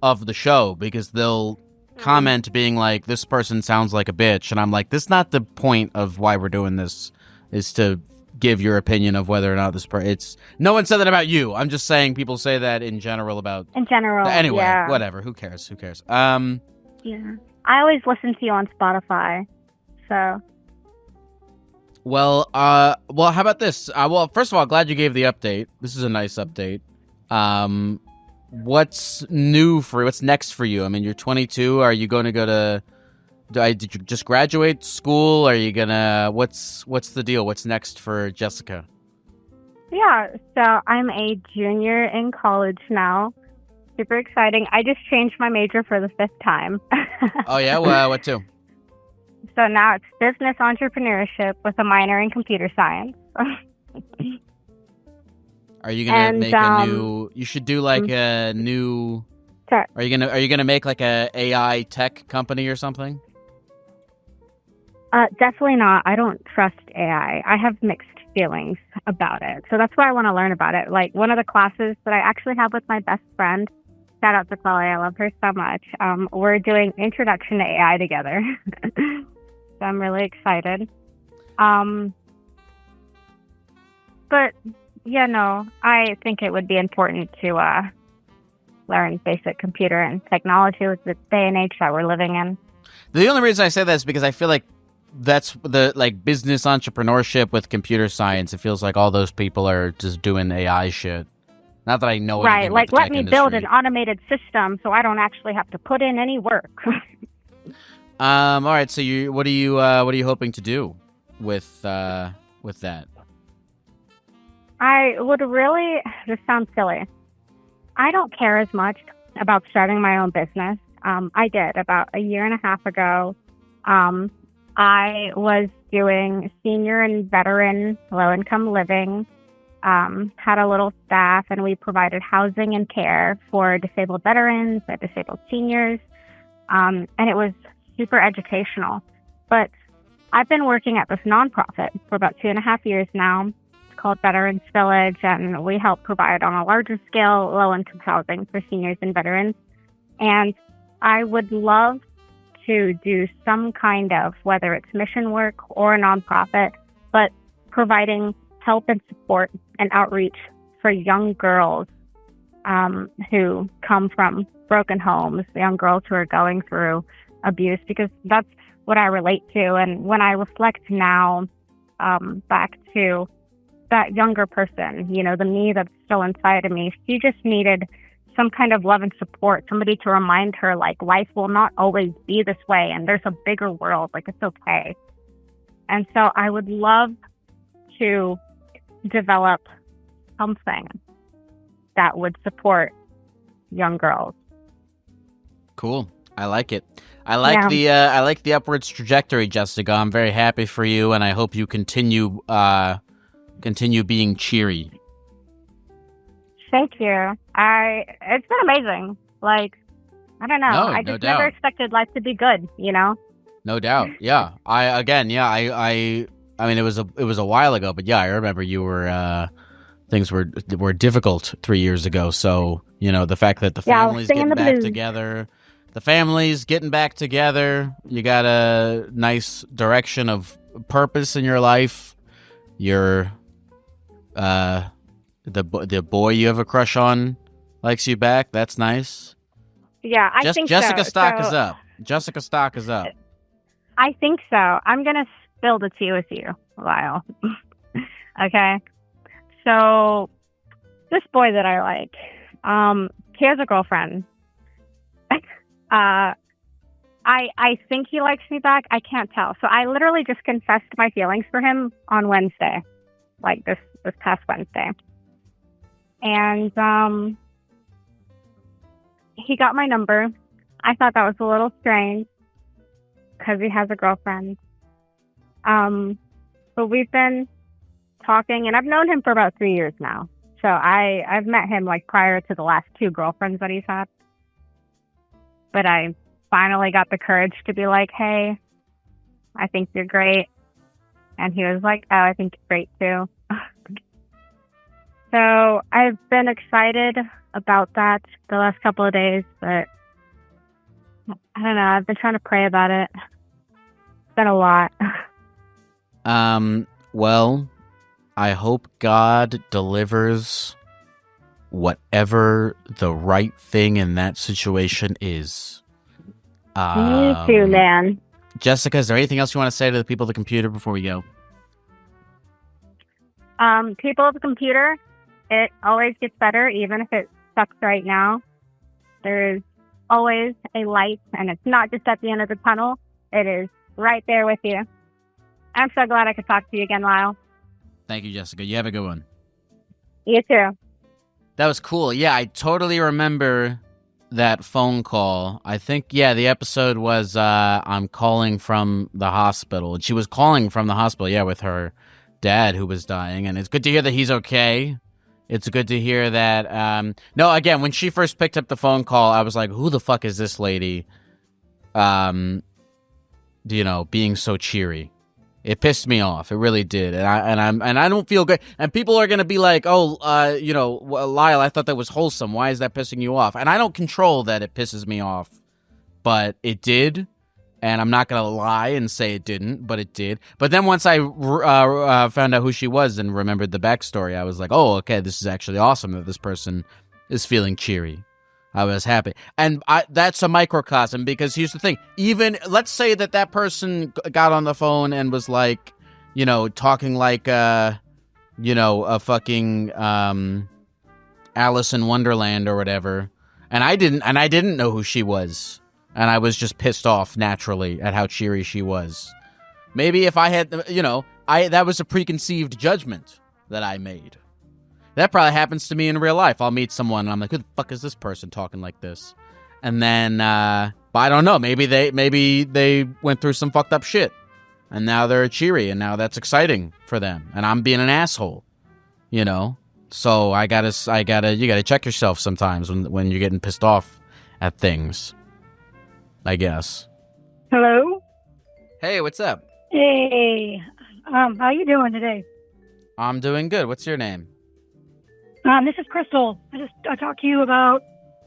of the show, because they'll comment being like, this person sounds like a bitch. And I'm like, this is not the point of why we're doing this, is to give your opinion of whether or not this person... No one said that about you. I'm just saying people say that in general about... In general, anyway, yeah. Whatever. Who cares? Yeah. I always listen to you on Spotify, so. Well, how about this? Well, first of all, glad you gave the update. This is a nice update. What's new for you? What's next for you? I mean, you're 22. Are you going to go to? Did you just graduate school? Are you gonna? What's the deal? What's next for Jessica? Yeah, so I'm a junior in college now. Super exciting. I just changed my major for the 5th time. Oh, yeah? Well, what to? So now it's business entrepreneurship with a minor in computer science. Are you going to make a new... You should do like a new... Sorry. Are you gonna make like a AI tech company or something? Definitely not. I don't trust AI. I have mixed feelings about it. So that's why I want to learn about it. Like one of the classes that I actually have with my best friend, shout out to Chloe, I love her so much. We're doing Introduction to AI together. So I'm really excited. But Yeah, no, I think it would be important to learn basic computer and technology with the day and age that we're living in. The only reason I say that is because I feel like that's the like business entrepreneurship with computer science. It feels like all those people are just doing AI shit. Not that I know anything Right, about like the let tech me industry. build an automated system so I don't actually have to put in any work. All right. So what are you hoping to do with that? I would really, this sounds silly. I don't care as much about starting my own business. I did about a year and a half ago. I was doing senior and veteran low-income living, had a little staff, and we provided housing and care for disabled veterans and disabled seniors. And it was super educational. But I've been working at this nonprofit for about 2.5 years now. It's called Veterans Village, and we help provide on a larger scale low-income housing for seniors and veterans. And I would love to do some kind of, whether it's mission work or a nonprofit, but providing help and support and outreach for young girls who come from broken homes, young girls who are going through abuse, because that's what I relate to. And when I reflect now back to that younger person, you know, the me that's still inside of me, she just needed some kind of love and support, somebody to remind her, like, life will not always be this way, and there's a bigger world, like, it's okay. And so I would love to develop something that would support young girls. Cool. I like it. I like the upwards trajectory, Jessica. I'm very happy for you, and I hope you continue being cheery. Thank you. It's been amazing. Like, I don't know. I just never expected life to be good, you know? No doubt. Yeah. I mean, it was a while ago, but yeah, I remember you were things were difficult 3 years ago. So, you know, the fact that the family's getting back together, you got a nice direction of purpose in your life. You're the boy you have a crush on likes you back. That's nice. Yeah, I think Jessica so. stock is up. Jessica stock is up. I think so. I'm going to spill the tea with you, Lyle. Okay. So this boy that I like, he has a girlfriend. I think he likes me back. I can't tell. So I literally just confessed my feelings for him on Wednesday, like this past Wednesday. And he got my number. I thought that was a little strange because he has a girlfriend. But we've been talking, and I've known him for about 3 years now. So I've met him like prior to the last 2 girlfriends that he's had. But I finally got the courage to be like, hey, I think you're great. And he was like, oh, I think you're great too. So I've been excited about that the last couple of days, but I don't know. I've been trying to pray about it. It's been a lot. Well, I hope God delivers whatever the right thing in that situation is. Me too, man. Jessica, is there anything else you want to say to the people of the computer before we go? People of the computer, it always gets better, even if it sucks right now. There's always a light, and it's not just at the end of the tunnel. It is right there with you. I'm so glad I could talk to you again, Lyle. Thank you, Jessica. You have a good one. You too. That was cool. Yeah, I totally remember that phone call. I think, yeah, the episode was I'm calling from the hospital. And she was calling from the hospital, yeah, with her dad who was dying. And it's good to hear that he's okay. It's good to hear that. No, again, when she first picked up the phone call, I was like, who the fuck is this lady? You know, being so cheery. It pissed me off. It really did, and I don't feel good. And people are gonna be like, "Oh, you know, Lyle, I thought that was wholesome. Why is that pissing you off?" And I don't control that it pisses me off, but it did, And I'm not gonna lie and say it didn't, but it did. But then once I found out who she was and remembered the backstory, I was like, oh, okay, this is actually awesome that this person is feeling cheery. I was happy. And that's a microcosm, because here's the thing. Even, let's say that person got on the phone and was like, you know, talking like, you know, a fucking Alice in Wonderland or whatever. And I didn't know who she was. And I was just pissed off naturally at how cheery she was. Maybe if I had, you know, that was a preconceived judgment that I made. That probably happens to me in real life. I'll meet someone and I'm like, who the fuck is this person talking like this? And then, but I don't know. Maybe they went through some fucked up shit. And now they're cheery, and now that's exciting for them. And I'm being an asshole, you know? So you gotta check yourself sometimes when you're getting pissed off at things, I guess. Hello? Hey, what's up? Hey, how you doing today? I'm doing good. What's your name? This is Crystal. I talked to you about,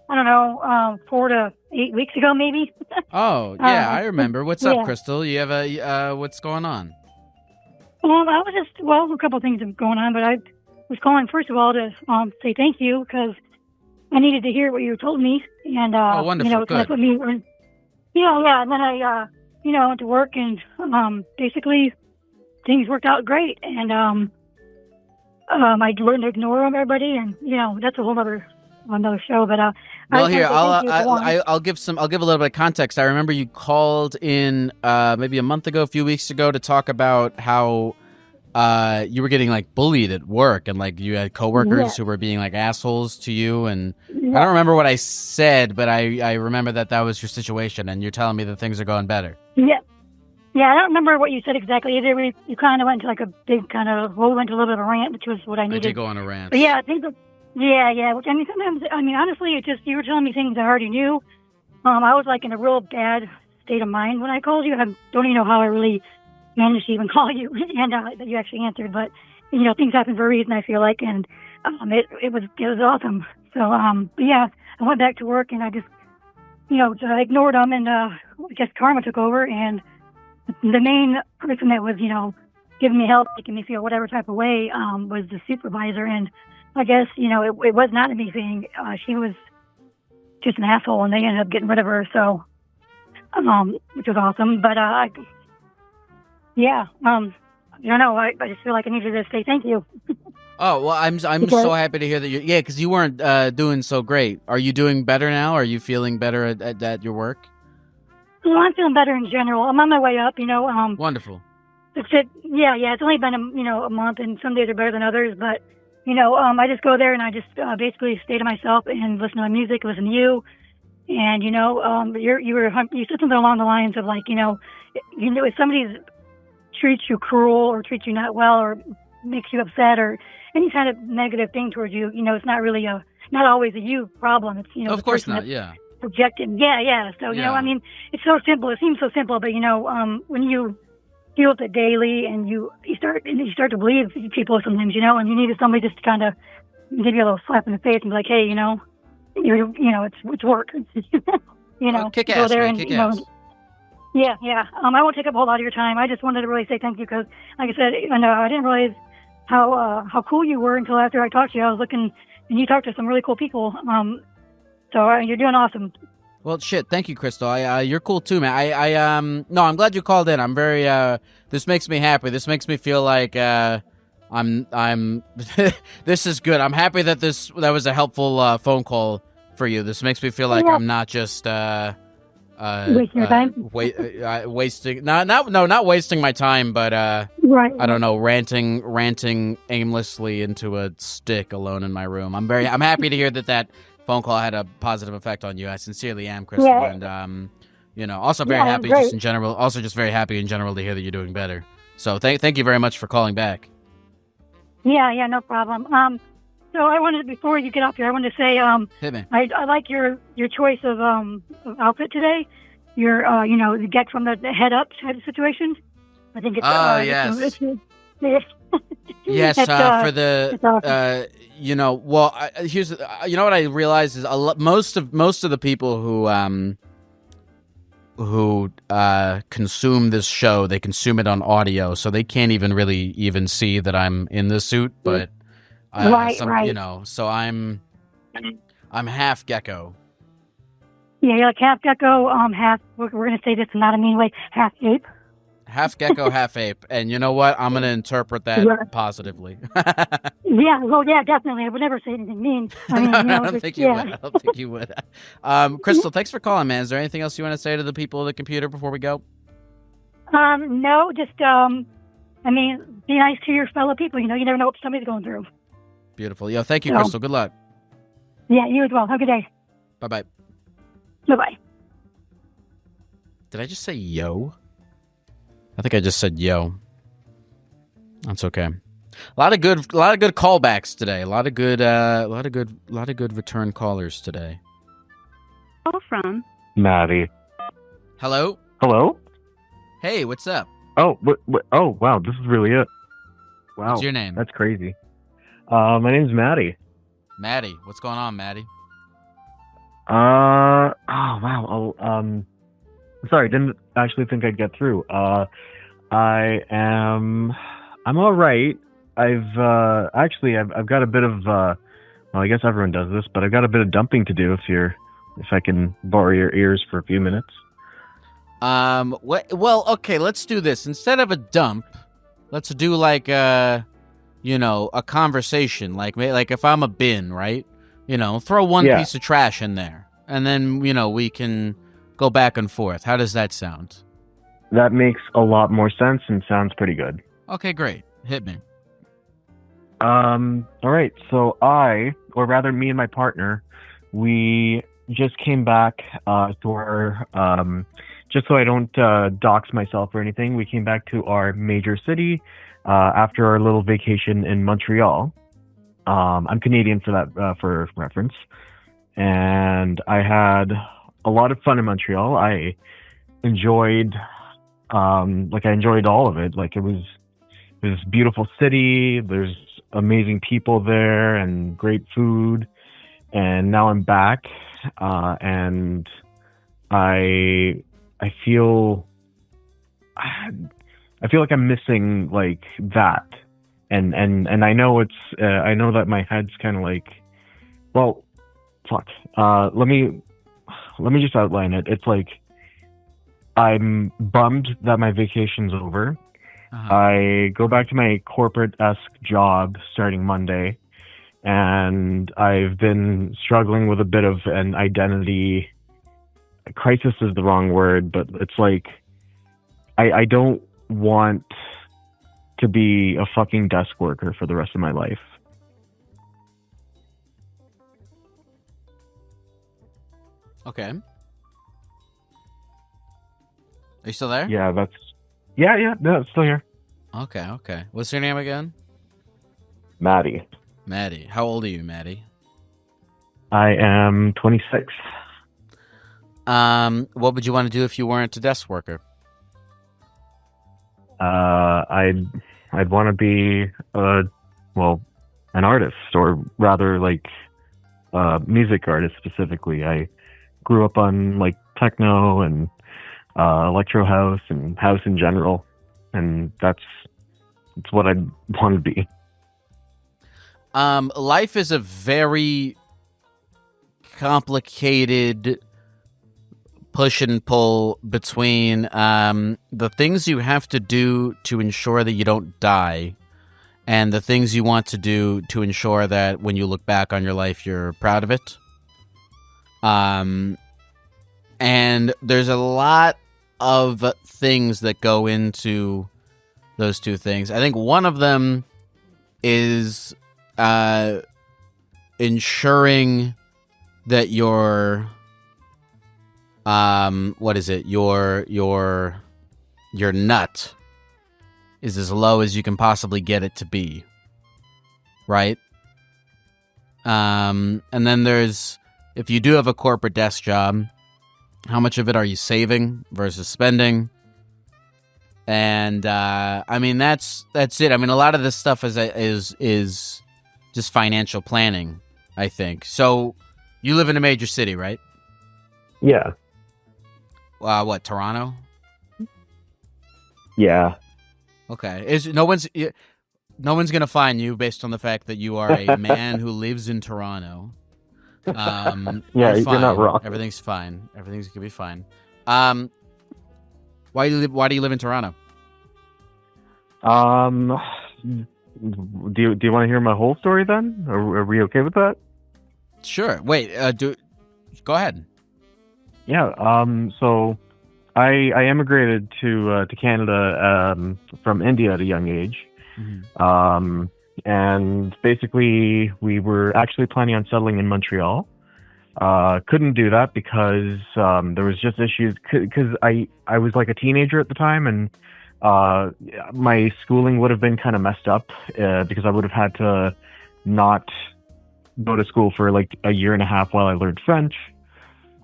I don't know, 4 to 8 weeks ago, maybe. Oh, yeah, I remember. What's up, yeah. Crystal? You have what's going on? A couple of things are going on, but I was calling, first of all, to say thank you, because I needed to hear what you told me, and, oh, wonderful. you know, Good. put me in, yeah, and then I, you know, went to work, and, basically, things worked out great, and, I learned to ignore everybody, and, you know, that's a whole other show, but, well, here I'll give a little bit of context. I remember you called in maybe a month ago, a few weeks ago, to talk about how you were getting like bullied at work, and like you had coworkers who were being like assholes to you, and I don't remember what I said, but I remember that was your situation, and you're telling me that things are going better. Yeah, I don't remember what you said exactly either. You kind of went to like a big kind of, well, we went to a little bit of a rant, which was what I needed. I did go on a rant. But yeah, I think yeah. Which, I mean, sometimes, honestly, it just, you were telling me things I already knew. I was like in a real bad state of mind when I called you. I don't even know how I really managed to even call you, and that you actually answered. But, you know, things happen for a reason, I feel like, and it was awesome. So, but yeah, I went back to work, and I just, you know, ignored them, and I guess karma took over, and the main person that was, you know, giving me help, making me feel whatever type of way, was the supervisor. And I guess, you know, it was not anything. She was just an asshole, and they ended up getting rid of her. So, which was awesome. But, I don't know. I just feel like I needed to say thank you. Oh, well, I'm so happy to hear that because you weren't doing so great. Are you doing better now? Are you feeling better at your work? Well, I'm feeling better in general. I'm on my way up, you know. Wonderful. It's only been a month, and some days are better than others. But you know, I just go there and I just basically stay to myself and listen to my music, listen to you, and you know, you said something along the lines of like, you know, if somebody treats you cruel or treats you not well or makes you upset or any kind of negative thing towards you, you know, it's not really not always a you problem. It's, you know, of course not. Yeah. Projected. Yeah. So, you know, I mean, it's so simple. It seems so simple, but, you know, when you deal with it daily and you start to believe people sometimes, you know, and you need somebody just to kind of give you a little slap in the face and be like, hey, you know, it's work. You know, kick go ass, there man, and, kick you know, ass. Yeah. I won't take up a whole lot of your time. I just wanted to really say thank you because, like I said, I didn't realize how cool you were until after I talked to you. I was looking, and you talked to some really cool people. So you're doing awesome. Well, shit. Thank you, Crystal. You're cool too, man. No, I'm glad you called in. I'm very. This makes me happy. This makes me feel like I'm. This is good. I'm happy that that was a helpful phone call for you. This makes me feel like I'm not just wasting your time. Wasting. Not wasting my time, but right. I don't know, ranting aimlessly into a stick alone in my room. I'm happy to hear that phone call had a positive effect on you. I sincerely am, Crystal, and you know, also very happy just in general. Also, just very happy in general to hear that you're doing better. So thank you very much for calling back. Yeah, no problem. So I wanted, before you get off here, I wanted to say, hit me. I like your choice of outfit today. Your the get from the head up type of situation. I think it's yes. Yes, for the awesome. you know, well, here's you know what I realized is most of the people who who consume this show, they consume it on audio, so they can't even really even see that I'm in the suit. But Right. so I'm half gecko. Yeah, you're like half gecko, half. We're gonna say this in not a mean way. Half ape. Half gecko, half ape. And you know what? I'm going to interpret that positively. Yeah, well, yeah, definitely. I would never say anything mean. I mean, I you know, don't think you would. I don't think you would. Crystal, thanks for calling, man. Is there anything else you want to say to the people of the computer before we go? No, just, I mean, be nice to your fellow people. You know, you never know what somebody's going through. Beautiful. Yo, thank you, Crystal. Good luck. Yeah, you as well. Have a good day. Bye-bye. Bye-bye. Did I just say yo? I think I just said yo. That's okay. A lot of good callbacks today. A lot of good return callers today. Call from Maddie. Hello. Hello. Hey, what's up? Oh, what? Oh, wow. This is really it. Wow. What's your name? That's crazy. My name's Maddie. Maddie. What's going on, Maddie? Oh, wow. Sorry, didn't actually think I'd get through. I'm all right. I've got a bit of, well, I guess everyone does this, but I've got a bit of dumping to do if I can borrow your ears for a few minutes. Well, okay, let's do this. Instead of a dump, let's do like a conversation. Like if I'm a bin, right? Throw one piece of trash in there, and then, we can go back and forth. How does that sound? That makes a lot more sense and sounds pretty good. Okay, great. Hit me. All right. So me and my partner, we just came back to our, just so I don't dox myself or anything, we came back to our major city after our little vacation in Montreal. I'm Canadian for that, for reference. And I had a lot of fun in Montreal. I enjoyed all of it. Like it was a beautiful city. There's amazing people there and great food. And now I'm back, and I feel like I'm missing like that. And I know I know that my head's kind of like, well, fuck. Let me just outline it. It's like I'm bummed that my vacation's over. Uh-huh. I go back to my corporate-esque job starting Monday, and I've been struggling with a bit of an identity crisis is the wrong word, but it's like I don't want to be a fucking desk worker for the rest of my life. Okay. Are you still there? Yeah, no, it's still here. Okay. What's your name again? Maddie. Maddie. How old are you, Maddie? I am 26. What would you want to do if you weren't a desk worker? I'd want to be an artist, or rather like music artist specifically. I grew up on like techno and electro house and house in general, and that's what I'd want to be. Life is a very complicated push and pull between the things you have to do to ensure that you don't die and the things you want to do to ensure that when you look back on your life, you're proud of it. And there's a lot of things that go into those two things. I think one of them is ensuring that your your nut is as low as you can possibly get it to be, right? And then there's, if you do have a corporate desk job, how much of it are you saving versus spending? And I mean that's it. I mean, a lot of this stuff is just financial planning, I think. So you live in a major city, right? Yeah. What, Toronto? Yeah. Okay. No one's gonna find you based on the fact that you are a man who lives in Toronto. Yeah, you're not wrong. Everything's fine. Everything's gonna be fine. Why do you live in Toronto? Do you want to hear my whole story then? Are we okay with that? Sure. Wait. Go ahead. Yeah. So I emigrated to Canada from India at a young age. Mm-hmm. And basically we were actually planning on settling in Montreal. Couldn't do that because there was just issues because I was like a teenager at the time, and my schooling would have been kind of messed up because I would have had to not go to school for like a year and a half while I learned French.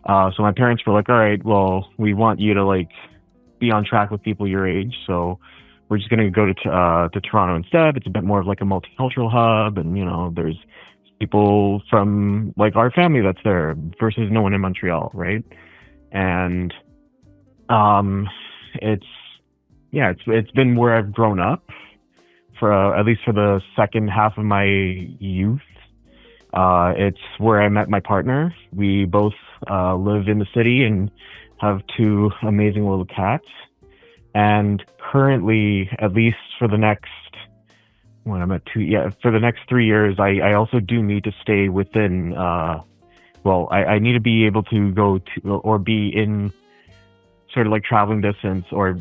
So my parents were like, all right, well, we want you to like be on track with people your age, so we're just going to go to Toronto instead. It's a bit more of like a multicultural hub, and you know, there's people from like our family that's there versus no one in Montreal, right? And it's been where I've grown up for at least for the second half of my youth. It's where I met my partner. We both live in the city and have 2 amazing little cats. And currently, at least for the next, for the next 3 years, I also do need to stay within, I need to be able to go to, or be in sort of like traveling distance, or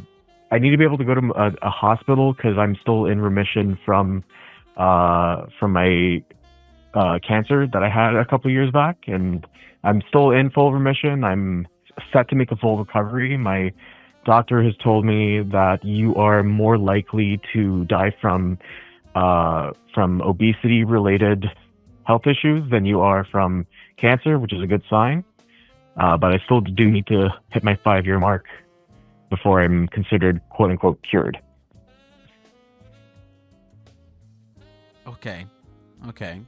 I need to be able to go to a hospital because I'm still in remission from my cancer that I had a couple years back, and I'm still in full remission. I'm set to make a full recovery. My doctor has told me that you are more likely to die from obesity-related health issues than you are from cancer, which is a good sign. But I still do need to hit my 5-year mark before I'm considered quote-unquote cured. Okay. Okay.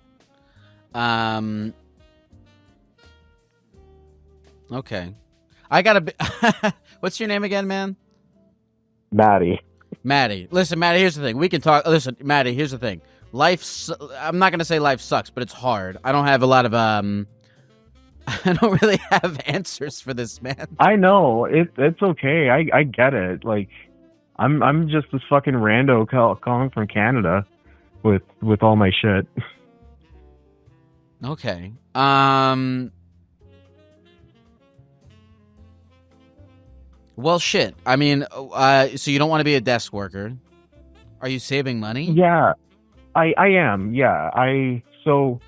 I gotta be... What's your name again, man? Maddie. Listen, Maddie, here's the thing. We can talk... Listen, Maddie, here's the thing. I'm not gonna say life sucks, but it's hard. I don't have a lot of, I don't really have answers for this, man. I know. It's okay. I get it. Like, I'm just this fucking rando calling from Canada with all my shit. Okay. Well, shit. I mean, so you don't want to be a desk worker. Are you saving money? Yeah, I am. Yeah. So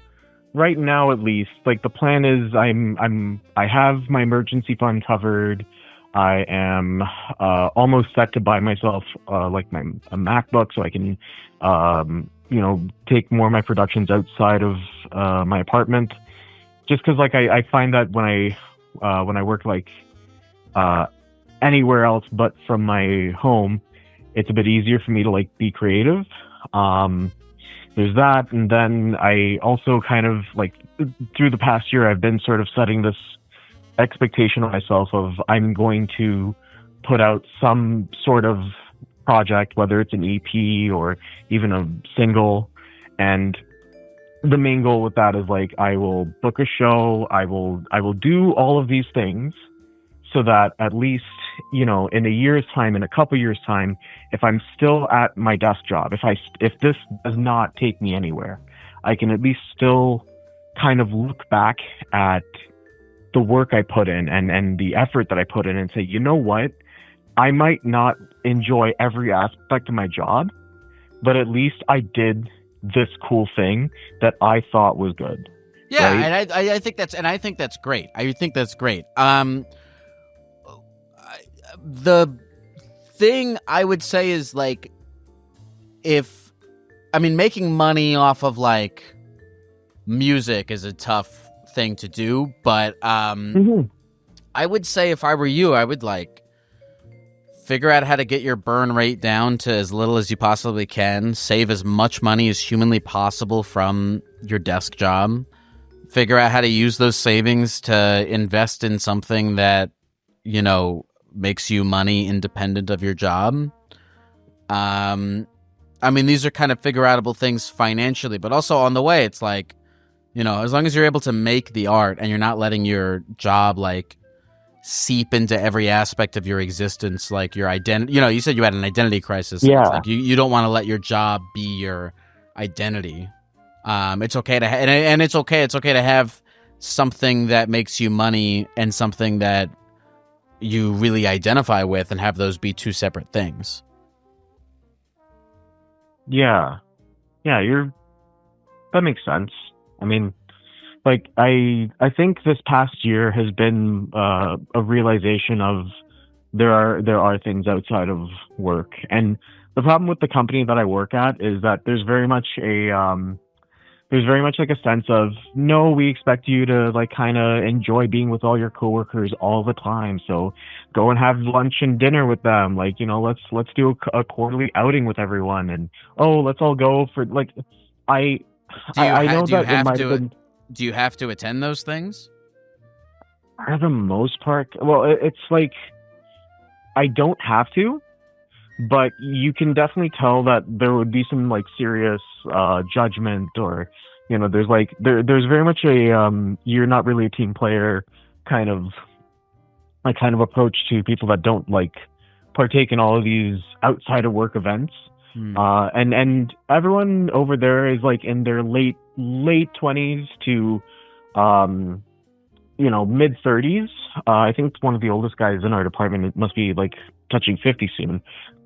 right now, at least, like the plan is I have my emergency fund covered. I am almost set to buy myself like a MacBook so I can take more of my productions outside of my apartment. Just because like I find that when I work like anywhere else but from my home, it's a bit easier for me to like be creative. There's that, and then I also kind of like through the past year I've been sort of setting this expectation on myself of I'm going to put out some sort of project, whether it's an EP or even a single, and the main goal with that is like I will book a show, I will do all of these things so that at least, in a year's time, in a couple years' time, if I'm still at my desk job, if this does not take me anywhere, I can at least still kind of look back at the work I put in and the effort that I put in and say, you know what? I might not enjoy every aspect of my job, but at least I did this cool thing that I thought was good. Yeah, right? and I think that's great. I think that's great. The thing I would say is like, making money off of like music is a tough thing to do, but I would say if I were you, I would like figure out how to get your burn rate down to as little as you possibly can, save as much money as humanly possible from your desk job, figure out how to use those savings to invest in something that makes you money independent of your job. I mean, these are kind of figure-outable things financially, but also on the way, it's like, as long as you're able to make the art and you're not letting your job, like, seep into every aspect of your existence, like your identity. You said you had an identity crisis. Yeah. It's like you don't want to let your job be your identity. It's okay to and it's okay. It's okay to have something that makes you money and something that you really identify with, and have those be two separate things. Yeah, that makes sense. I mean, like, I think this past year has been a realization of there are things outside of work, and the problem with the company that I work at is that there's very much like a sense of, no, we expect you to like kind of enjoy being with all your coworkers all the time, so go and have lunch and dinner with them, like, let's do a quarterly outing with everyone, and let's all go for like I know that it might have been. Do you have to attend those things? For the most part, well, it's like I don't have to, but you can definitely tell that there would be some like serious judgment, or there's like there's very much a you're not really a team player kind of approach to people that don't like partake in all of these outside of work events. And everyone over there is like in their late 20s to mid 30s. I think one of the oldest guys in our department must be like touching 50 soon.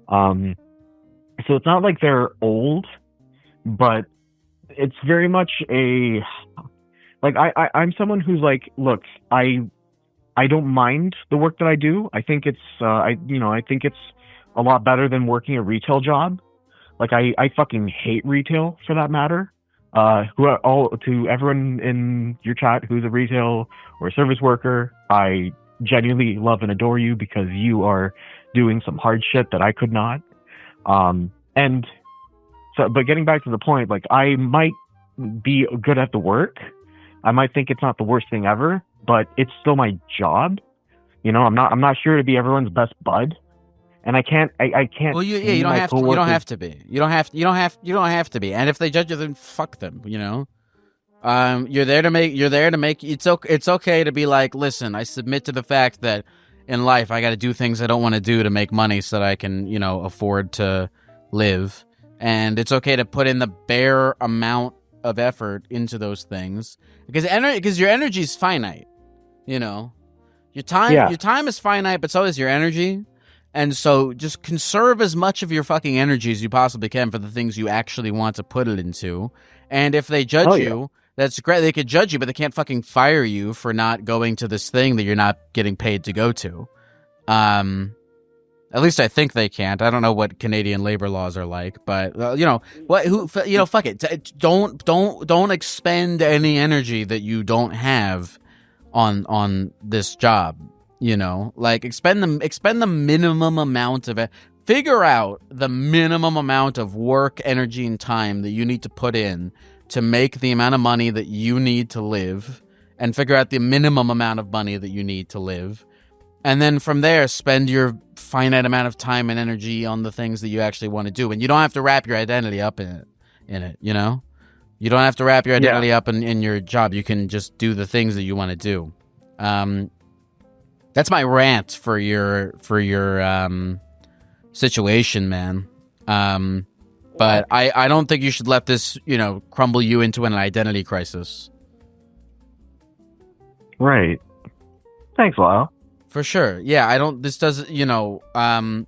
So it's not like they're old, but it's very much a like I'm someone who's like, look, I don't mind the work that I do. I think it's I think it's a lot better than working a retail job. Like, I fucking hate retail, for that matter. To everyone in your chat who's a retail or a service worker, I genuinely love and adore you, because you are doing some hard shit that I could not. And so, but getting back to the point, like, I might be good at the work. I might think it's not the worst thing ever, but it's still my job. I'm not sure to be everyone's best bud. And I can't. Well, you don't have to. You don't have to be. You don't have to be. And if they judge you, then fuck them. You're there to make. It's okay to be like, listen, I submit to the fact that in life I got to do things I don't want to do to make money so that I can, afford to live. And it's okay to put in the bare amount of effort into those things, because your energy is finite. Your time is finite, but so is your energy. And so just conserve as much of your fucking energy as you possibly can for the things you actually want to put it into. And if they judge you, that's great. They could judge you, but they can't fucking fire you for not going to this thing that you're not getting paid to go to. At least I think they can't. I don't know what Canadian labor laws are like, but fuck it. Don't expend any energy that you don't have on this job. Like, expend the minimum amount of it. Figure out the minimum amount of work, energy, and time that you need to put in to make the amount of money that you need to live, and figure out the minimum amount of money that you need to live. And then from there, spend your finite amount of time and energy on the things that you actually want to do. And you don't have to wrap your identity up in it. You don't have to wrap your identity up in your job. You can just do the things that you want to do. That's my rant for your situation, man. But I don't think you should let this, crumble you into an identity crisis. Right. Thanks, Lyle. For sure. Yeah, I don't. This doesn't. I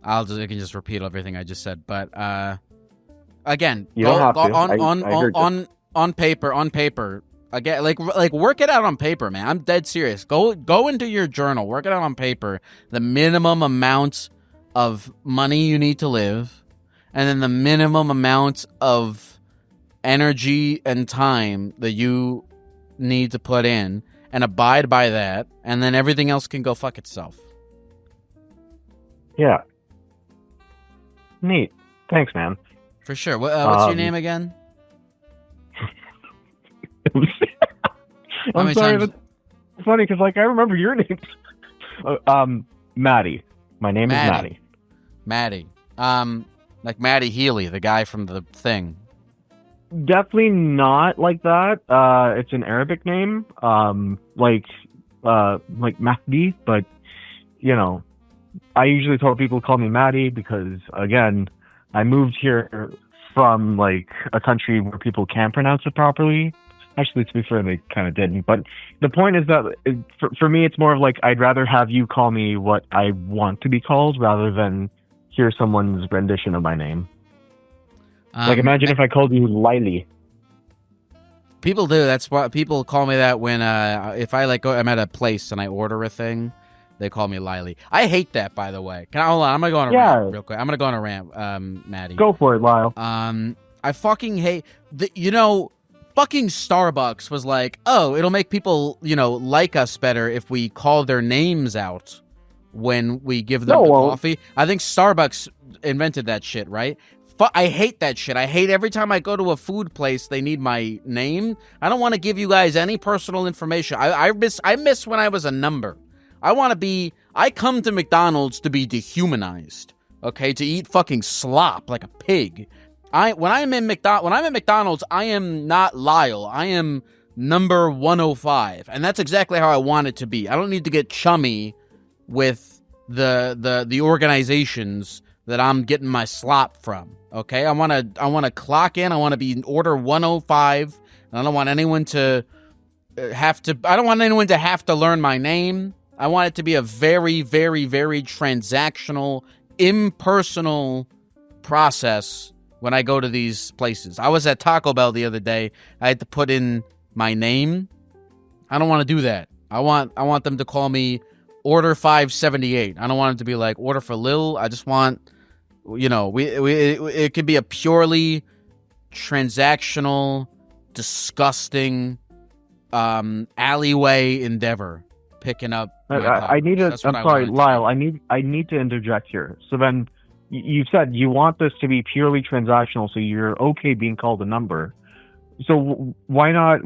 can just repeat everything I just said. But again, on paper. Again, like work it out on paper, man. I'm dead serious. Go into your journal, work it out on paper. The minimum amount of money you need to live, and then the minimum amount of energy and time that you need to put in, and abide by that, and then everything else can go fuck itself. Yeah. Neat. Thanks, man. For sure. What's your name again? I'm sorry, that's funny, because I remember your name. Maddie. My name is Maddie. Maddie. Like Maddie Healy, the guy from The Thing. Definitely not like that. It's an Arabic name, like Mahdi, but you know, I usually tell people to call me Maddie because, again, I moved here from like a country where people can't pronounce it properly. Actually, to be fair, they kind of didn't. But the point is that for me, it's more of like I'd rather have you call me what I want to be called rather than hear someone's rendition of my name. Like, imagine if I called you Lily. People do. That's why people call me that when if I like I'm at a place and I order a thing, they call me Lily. I hate that, by the way. Hold on? I'm gonna go on a rant real quick. I'm gonna go on a rant, Maddie. Go for it, Lyle. I fucking hate fucking Starbucks was like, oh, it'll make people, like us better if we call their names out when we give them the coffee. I think Starbucks invented that shit, right? I hate that shit. I hate every time I go to a food place, they need my name. I don't want to give you guys any personal information. I miss when I was a number. I come to McDonald's to be dehumanized, okay? To eat fucking slop like a pig. When I'm at McDonald's, I am not Lyle. I am number 105, and that's exactly how I want it to be. I don't need to get chummy with the organizations that I'm getting my slop from. Okay, I want to clock in. I want to be in order 105. And I don't want anyone to have to learn my name. I want it to be a very, very, very transactional, impersonal process when I go to these places. I was at Taco Bell the other day. I had to put in my name. I don't want to do that. I want them to call me Order 578. I don't want them to be like Order for Lil. I just want, it could be a purely transactional, disgusting alleyway endeavor. Picking up. I'm sorry, Lyle. I need to interject here. So then, you said you want this to be purely transactional, so you're okay being called a number. So why not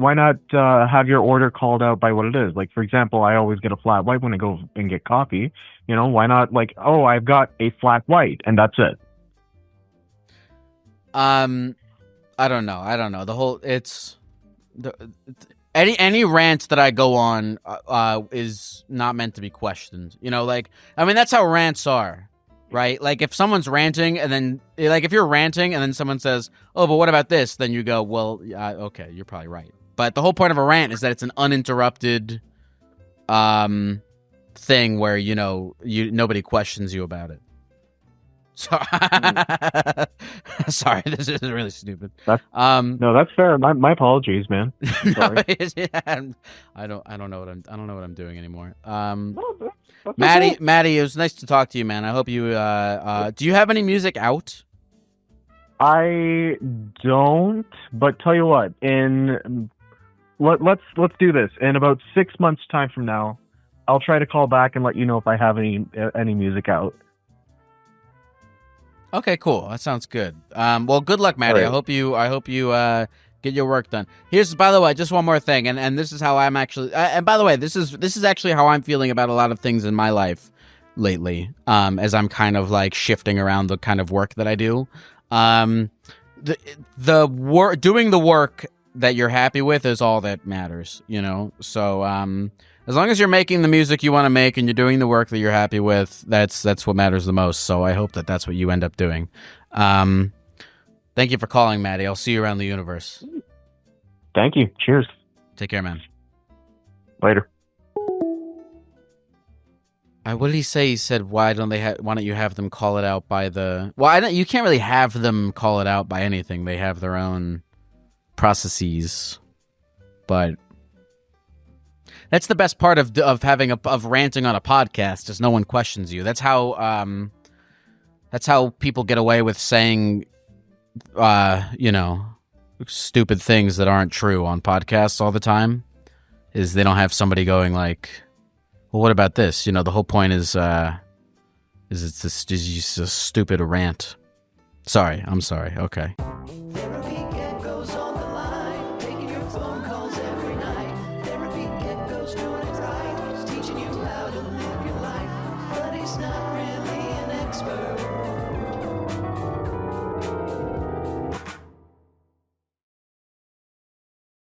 have your order called out by what it is? Like, for example, I always get a flat white when I go and get coffee. Why not like, oh, I've got a flat white, and that's it. I don't know. The whole any rant that I go on is not meant to be questioned. That's how rants are. Right? Like, if someone's ranting and then, like, if you're ranting and then someone says, oh, but what about this? Then you go, well, okay, you're probably right. But the whole point of a rant is that it's an uninterrupted thing where, nobody questions you about it. So, sorry, this is really stupid. No, that's fair. My apologies, man. Sorry. I don't know what I'm doing anymore. Maddie, it was nice to talk to you, man. I hope you do you have any music out? I don't, but tell you what, let's do this. In about 6 months' time from now, I'll try to call back and let you know if I have any music out. Okay, cool. That sounds good. Well, good luck, Maddie. Right. I hope you get your work done. Here's, by the way, just one more thing, and this is how I'm actually. And by the way, this is actually how I'm feeling about a lot of things in my life lately. As I'm kind of like shifting around the kind of work that I do. Doing the work that you're happy with is all that matters. So as long as you're making the music you want to make and you're doing the work that you're happy with, that's what matters the most. So I hope that that's what you end up doing. Thank you for calling, Maddie. I'll see you around the universe. Thank you. Cheers. Take care, man. Later. What did he say? He said, why don't you have them call it out by the... Well, you can't really have them call it out by anything. They have their own processes. But that's the best part of ranting on a podcast, is no one questions you. That's how people get away with saying stupid things that aren't true on podcasts all the time, is they don't have somebody going like, well, what about this? The whole point is it's just a stupid rant. Sorry. I'm sorry. Okay. Therapy Gecko's on the line, taking your phone calls every night. Therapy Gecko's doing it right, teaching you how to live your life. he's not really an expert.